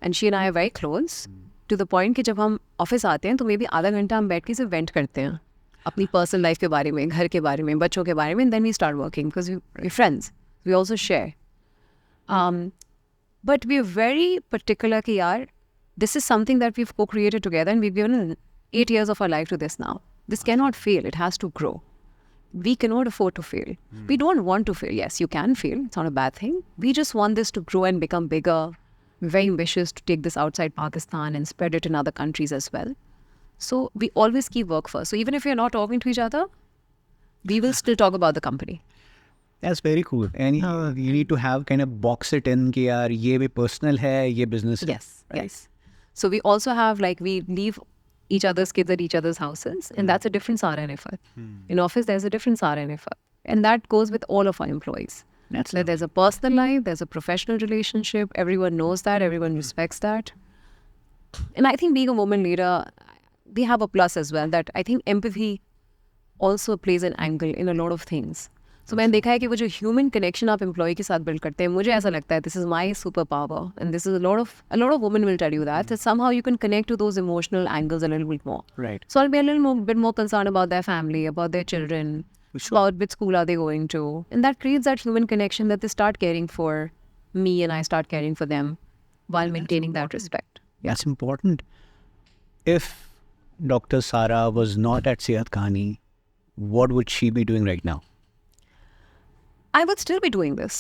and she and I are very close, to the point कि जब हम office आते हैं तो may be आधा घंटा हम बैठ के सिर्फ वेंट करते हैं अपनी पर्सनल लाइफ के बारे में, घर के बारे में, बच्चों के बारे में. And then we start working because we friends, we also share. But we are very particular कि यार this is something that we cocreated together and we given 8 years of our life to this now. This cannot fail. It has to grow. We cannot afford to fail. We don't want to fail. Yes, you can fail. It's not a bad thing. We just want this to grow and become bigger. We're very ambitious to take this outside Pakistan and spread it in other countries as well. So we always keep work first. So even if we're not talking to each other, we will still talk about the company. That's very cool. And you need to have kind of box it in कि यार ये भी personal है, ये business है. Yes, yes. So we also have we leave each other's kids at each other's houses, and that's a different Sara and Ifat. In office, there's a different Sara and Ifat. And that goes with all of our employees. That's Like there's a personal life, there's a professional relationship, everyone knows that, everyone respects that. And I think being a woman leader, we have a plus as well, that I think empathy also plays an angle in a lot of things. So मैंने देखा है कि वो जो human connection आप employ के साथ build करते हैं, मुझे ऐसा लगता है this is my super power and this is a lot of women will tell you that somehow you can connect to those emotional angles a little bit more. Right. So I'll be a bit more concerned about their family, about their children, about which school are they going to, and that creates that human connection that they start caring for me and I start caring for them while maintaining that respect. That's important. If Dr. Sara was not at Sehat Kahani, what would she be doing right now? I would still be doing this,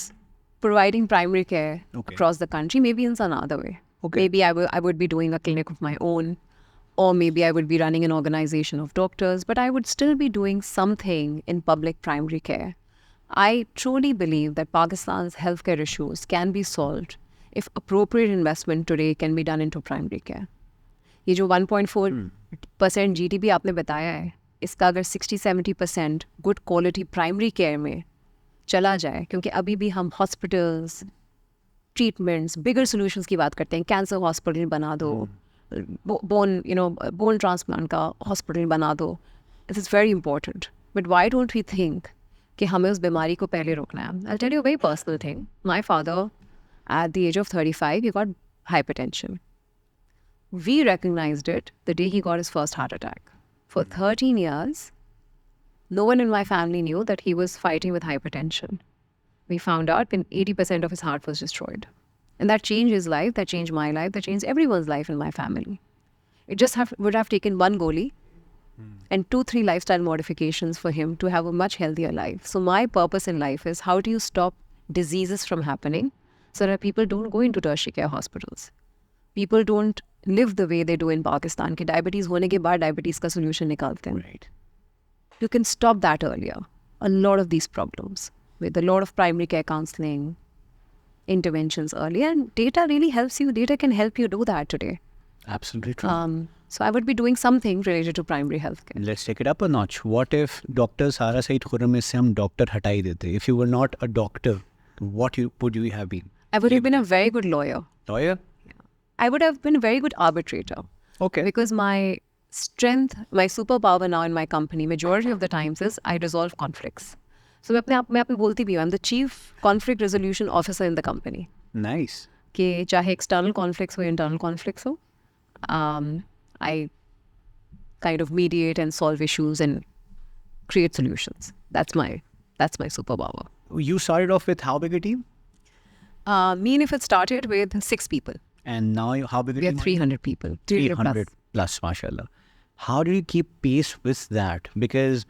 providing primary care Okay. across the country, maybe in some other way. Okay. Maybe I would be doing a clinic of my own, or maybe I would be running an organization of doctors, but I would still be doing something in public primary care. I truly believe that Pakistan's healthcare issues can be solved if appropriate investment today can be done into primary care. ये जो 1.4% GDP आपने बताया है, इसका अगर 60-70% good quality primary care में चला जाए, क्योंकि अभी भी हम हॉस्पिटल्स, ट्रीटमेंट्स, बिगर सोल्यूशंस की बात करते हैं. कैंसर हॉस्पिटल बना दो, bone transplant का hospital बना दो. It is very important. But why don't we think कि हमें उस बीमारी को पहले रोकना है? I'll tell you a very personal thing. My father, at the age of 35, he got hypertension. We recognized it the day he got his first heart attack. For 13 years, no one in my family knew that he was fighting with hypertension. We found out when 80% of his heart was destroyed. And that changed his life, that changed my life, that changed everyone's life in my family. It just would have taken one goalie and 2-3 lifestyle modifications for him to have a much healthier life. So my purpose in life is how do you stop diseases from happening so that people don't go into tertiary care hospitals. People don't live the way they do in Pakistan. कि diabetes होने के बाद diabetes का solution निकालते हैं. Right. You can stop that earlier. A lot of these problems with a lot of primary care counseling, interventions earlier, and data really helps you. Data can help you do that today. Absolutely true. So I would be doing something related to primary healthcare. Let's take it up a notch. What if Dr. Sara Said Khurram में से हम doctor हटा ही देते? If you were not a doctor, would you have been? I would have been a very good lawyer. Lawyer? I would have been a very good arbitrator. Okay. Because my strength, my superpower now in my company, majority of the times is I resolve conflicts. So मैं अपने आप में बोलती भी हूँ, I'm the chief conflict resolution officer in the company. Nice. कि चाहे external conflicts हो, internal conflicts हो, I kind of mediate and solve issues and create solutions. That's my superpower. You started off with how big a team? Me and if it started with 6 people. And now how big a We team? have 300 people. 300 plus, mashallah. How do you keep pace with that? Because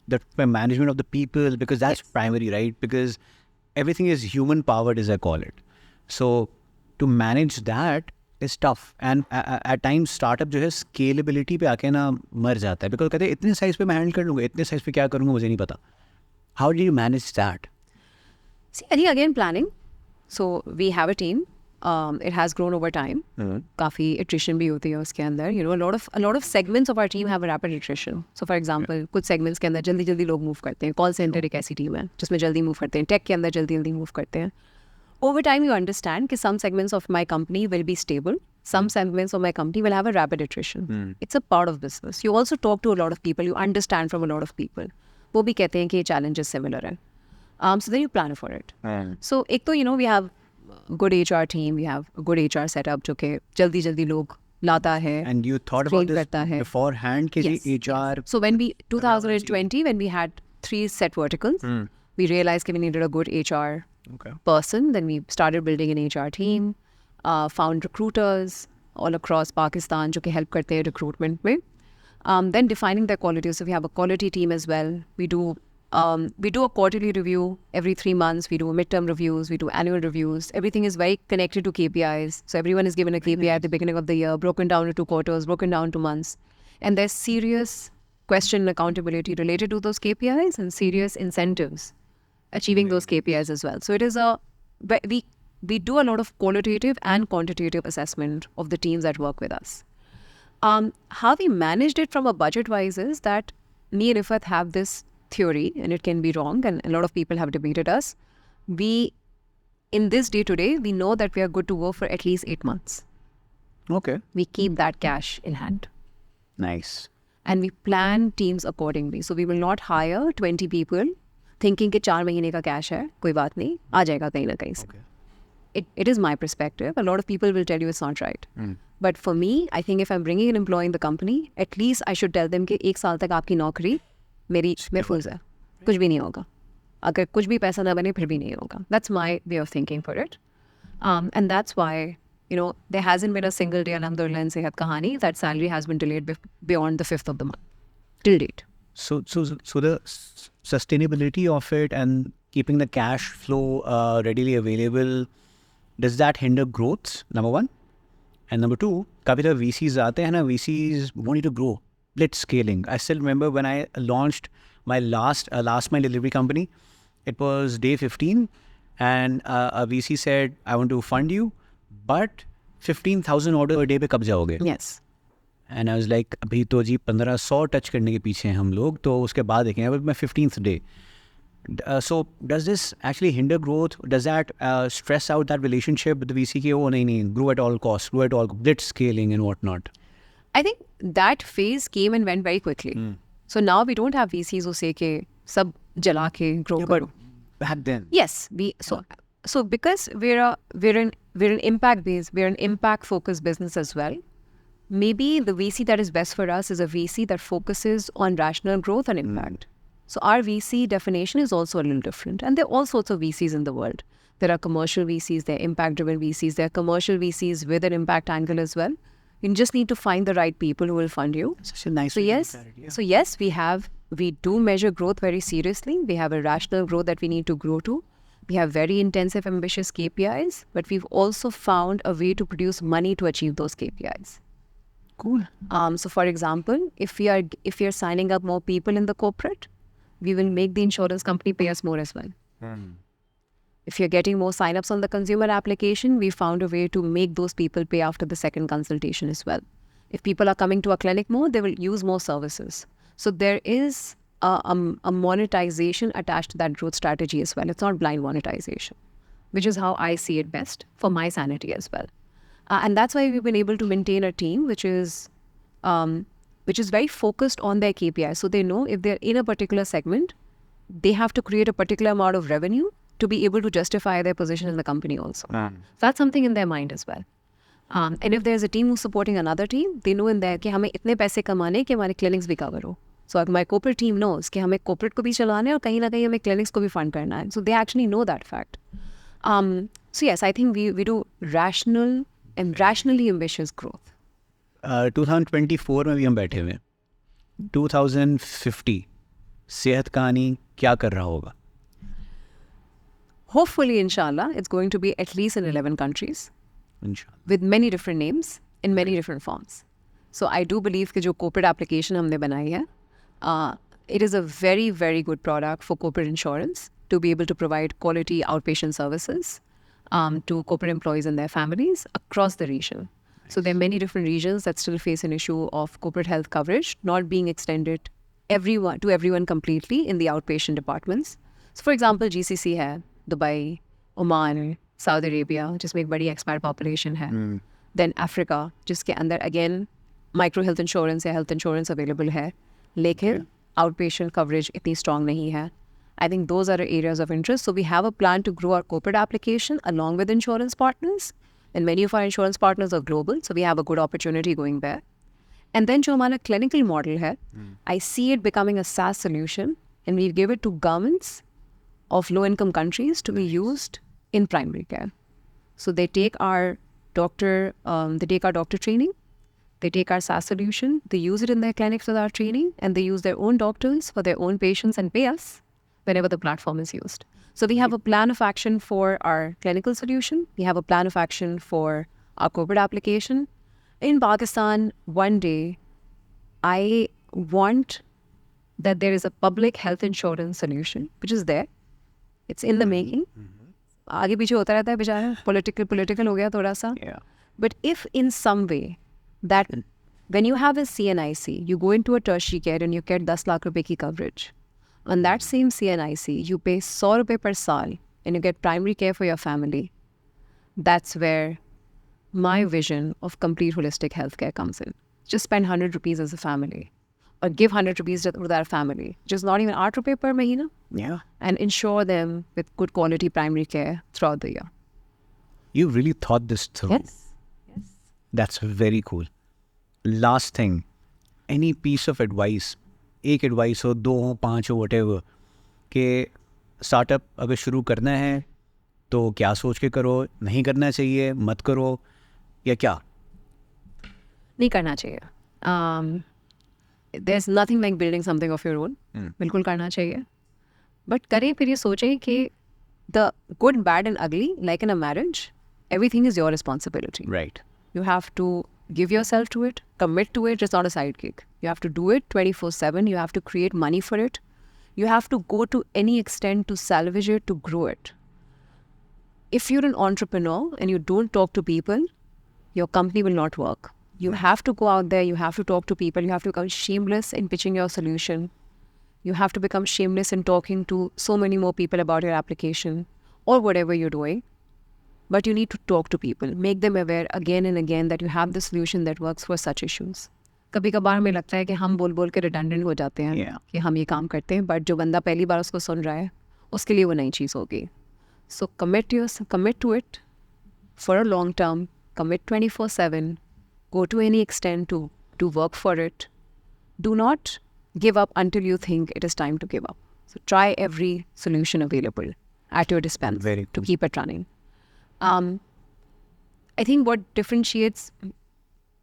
the management of the people, because that's primary, right? Because everything is human powered, as I call it. So to manage that is tough. And at times startup जो है scalability पे आके ना मर जाता है. Because कहते हैं इतने size पे मैं handle कर लूँगा, इतने size पे क्या करूँगा मुझे नहीं पता. How do you manage that? See, I think again planning. So we have a team. It has grown over time. काफी attrition भी होती है उसके अंदर. You know, a lot of segments of our team have a rapid attrition. So for example, कुछ segments के अंदर जल्दी लोग move करते हैं. Call center एक ऐसी team है जिसमें जल्दी move करते हैं. Tech के अंदर जल्दी move करते हैं. Over time, you understand that some segments of my company will be stable. Some segments of my company will have a rapid attrition. It's a part of business. You also talk to a lot of people. You understand from a lot of people. वो भी कहते हैं कि ये challenges similar है. So then you plan for it. So एक तो, you know, we have a good HR team. We have a good HR setup जो कि जल्दी लोग लाता है. And you thought about this करता है. beforehand कि Yes. HR... So when 2020, when we had 3 set verticals, we realized that we needed a good HR person. Then we started building an HR team, found recruiters all across Pakistan जो कि help करते हैं recruitment में. Then defining their quality. So we have a quality team as well. We do a quarterly review every 3 months. We do midterm reviews. We do annual reviews. Everything is very connected to KPIs. So everyone is given a KPI at the beginning of the year, broken down into quarters, broken down to months. And there's serious question and accountability related to those KPIs and serious incentives achieving those KPIs as well. So it is we do a lot of qualitative and quantitative assessment of the teams that work with us. How we managed it from a budget-wise is that me and Ifat have this theory, and it can be wrong, and a lot of people have debated us. In this day-to-day, we know that we are good to go for at least 8 months. Okay. We keep that cash in hand. Nice. And we plan teams accordingly. So we will not hire 20 people thinking कि 4 महीने का cash है, कोई बात नहीं, आ जाएगा कहीं ना कहीं से. It is my perspective. A lot of people will tell you it's not right. But for me, I think if I'm bringing an employee in the company, at least I should tell them कि 1 साल तक आपकी नौकरी मेरी महफूज है, कुछ भी नहीं होगा. अगर कुछ भी पैसा ना बने फिर भी नहीं होगा. That's my way of thinking for it. And that's why, you know, there hasn't been a single day, alhamdulillah, in Sehat Kahani that salary has been delayed beyond the 5th of the month, till date. So the sustainability of it and keeping the cash flow readily available, does that hinder growth, number one? And number two, कभी तो VCs आते हैं ना, VCs want you to grow, blitz scaling. I still remember when I launched my last mile delivery company, it was day 15 and a VC said, I want to fund you, but 15,000 order a day पे कब जाओगे? Yes. And I was like, अभी तो जी 1500 touch करने के पीछे हैं हम लोग, तो उसके बाद देखेंगे. But my 15th day, So does this actually hinder growth? Does that stress out that relationship with the VC? Ki, oh, nahi, grow at all costs, grow at all, blitz scaling and whatnot. I think that phase came and went very quickly. So now we don't have VCs who say ke sab jala ke grow karo. But back then, Yes, so because we're an impact based, we're an impact focused business as well. Maybe the VC that is best for us is a VC that focuses on rational growth and impact. So our VC definition is also a little different, and there are all sorts of VCs in the world. There are commercial VCs, there are impact driven VCs, there are commercial VCs with an impact angle as well. You just need to find the right people who will fund you. such a nice. So way to yes, look at it, yeah. so yes, we do measure growth very seriously. We have a rational growth that we need to grow to. We have very intensive, ambitious KPIs, but we've also found a way to produce money to achieve those KPIs. Cool. So for example, if we are signing up more people in the corporate, we will make the insurance company pay us more as well. If you're getting more signups on the consumer application, we found a way to make those people pay after the second consultation as well. If people are coming to a clinic more, they will use more services. So there is a monetization attached to that growth strategy as well. It's not blind monetization, which is how I see it best for my sanity as well. And that's why we've been able to maintain a team which is very focused on their KPIs. So they know if they're in a particular segment, they have to create a particular amount of revenue to be able to justify their position in the company also. So that's something in their mind as well. And if there's a team who's supporting another team, they know in there कि हमें इतने पैसे कमाने कि हमारे clinics भी cover हो. So my corporate team knows कि हमें corporate को भी चलाना है और कहीं ना कहीं हमें clinics को भी fund करना है. So they actually know that fact. So yes, I think we do rational and rationally ambitious growth. 2024 में भी हम बैठे हुए हैं. 2050 सेहत कहानी क्या कर रहा होगा? Hopefully, inshallah, it's going to be at least in 11 countries इंशाल्लाह. with many different names in many different forms. So I do believe कि जो corporate application हमने बनाई है, it is a very, very good product for corporate insurance to be able to provide quality outpatient services to corporate employees and their families across the region. So there are many different regions that still face an issue of corporate health coverage not being extended to everyone completely in the outpatient departments. So for example, GCC है, Dubai, Oman, Saudi Arabia, जिसमें एक बड़ी expat population है. Then Africa, जिसके अंदर again micro health insurance या health insurance available है, लेकिन outpatient coverage इतनी strong नहीं है. I think those are the areas of interest. So we have a plan to grow our corporate application along with insurance partners. And many of our insurance partners are global, so we have a good opportunity going there. And then जो हमारा clinical model है, I see it becoming a SaaS solution, and we give it to governments of low-income countries to be used in primary care. So they take our doctor training, they take our SaaS solution, they use it in their clinics with our training, and they use their own doctors for their own patients and pay us whenever the platform is used. So we have a plan of action for our clinical solution. We have a plan of action for our corporate application. In Pakistan, one day, I want that there is a public health insurance solution, which is there. It's in the making. आगे पीछे होता रहता है बेचारा, political हो गया थोड़ा सा. Yeah. But if in some way that when you have a CNIC, you go into a tertiary care and you get 10 lakh रुपए की coverage. On that same CNIC, you pay 100 रुपए per साल and you get primary care for your family. That's where my vision of complete holistic healthcare comes in. Just spend 100 rupees as a family or give 100 rupees to that family. Just not even 8 rupees per mahina. Yeah. And insure them with good quality primary care throughout the year. You really thought this through. Yes. That's very cool. Last thing, any piece of advice, एक advice हो, 2 हो, 5 हो, whatever, कि startup अगर शुरू करना है तो क्या सोच के करो, नहीं करना चाहिए, मत करो, या क्या? नहीं करना चाहिए. There's nothing like building something of your own. बिल्कुल करना चाहिए. But करें फिर ये सोचें कि the good, bad and ugly, like in a marriage, everything is your responsibility. Right. You have to give yourself to it, commit to it. It's not a side gig. You have to do it 24/7. You have to create money for it. You have to go to any extent to salvage it, to grow it. If you're an entrepreneur and you don't talk to people, your company will not work. You have to go out there. You have to talk to people. You have to become shameless in pitching your solution. You have to become shameless in talking to so many more people about your application or whatever you're doing. But you need to talk to people, make them aware again and again that you have the solution that works for such issues. कभी कभार हमें लगता है कि हम बोल बोल के रिडंडेंट हो जाते हैं Yeah. कि हम ये काम करते हैं, बट जो बंदा पहली बार उसको सुन रहा है उसके लिए वो नई चीज़ होगी. So commit to it for a long term, commit 24/7, go to any extent to work for it. Do not give up until you think it is time to give up. So try every solution available at your dispense Very to cool. keep it running. I think what differentiates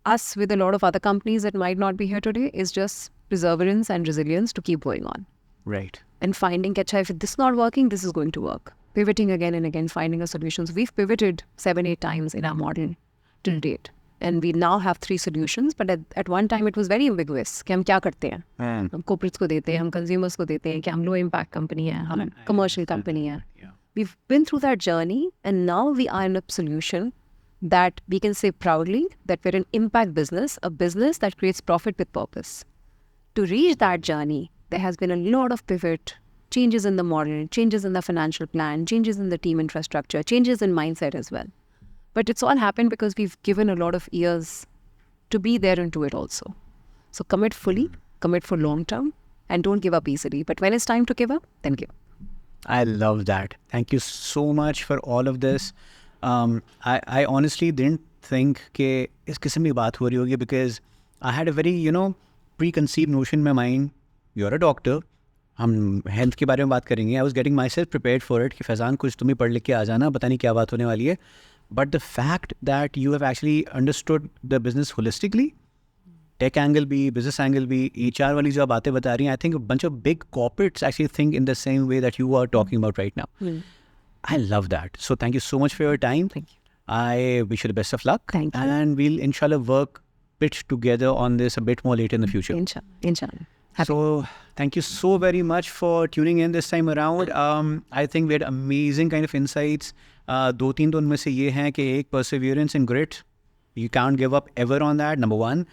us with a lot of other companies that might not be here today is just perseverance and resilience to keep going on Right. and finding that if this is not working, this is going to work. Pivoting again and again, finding a solutions. We've pivoted 7-8 times in our model till date. And we now have 3 solutions, but at one time it was very ambiguous कि हम क्या करते हैं. Man. हम corporates को देते हैं, हम consumers को देते हैं कि हम low impact company है, हम commercial company है. Yeah. We've been through that journey and now we are in a solution that we can say proudly that we're an impact business, a business that creates profit with purpose. To reach that journey, there has been a lot of pivot, changes in the model, changes in the financial plan, changes in the team infrastructure, changes in mindset as well. But it's all happened because we've given a lot of years to be there and do it also. So commit fully, commit for long term, and don't give up easily. But when it's time to give up, then give up. I love that. Thank you so much for all of this. I honestly didn't think कि इस किस्म की बात हो रही होगी because I had a very, preconceived notion in my mind. You're a doctor. हम health के बारे में बात करेंगे. I was getting myself prepared for it कि फैज़ान कुछ तुम ही पढ़ लिख के आ जाना, पता नहीं क्या बात होने वाली है. But the fact that you have actually understood the business holistically, tech angle भी, business angle भी, HR वाली जो आप बातें बता रही हैं, I think a bunch of big corporates actually think in the same way that you are talking about right now. I love that. So thank you so much for your time. Thank you. I wish you the best of luck. Thank you. And we'll inshallah work bit together on this a bit more later in the future. Inshallah. Happy. So thank you so very much for tuning in this time around. I think we had amazing kind of insights. 2-3 तो उनमें से ये हैं कि एक perseverance and grit. You can't give up ever on that, number 1.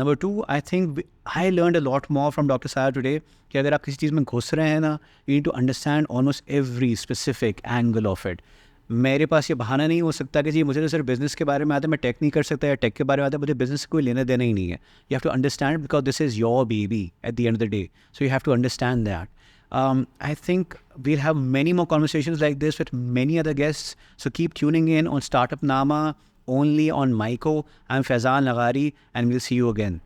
Number 2, I think I learned a lot more from Dr. Sayar today कि अगर आप किसी चीज़ में घुस रहे हैं ना, you need to understand almost every specific angle of it. मेरे पास ये बहाना नहीं हो सकता कि जी मुझे तो सिर्फ बिज़नेस के बारे में आता है, मैं टेक नहीं कर सकता, या टेक के बारे में आता है, मुझे बिज़नेस से कोई लेना देना ही नहीं है. You have to understand because this is your baby at the end of the day. So you have to understand that. I think we'll have many more conversations like this with many other guests. So keep tuning in on Startup Nama, only on Myco. I'm Faizan Laghari, and we'll see you again.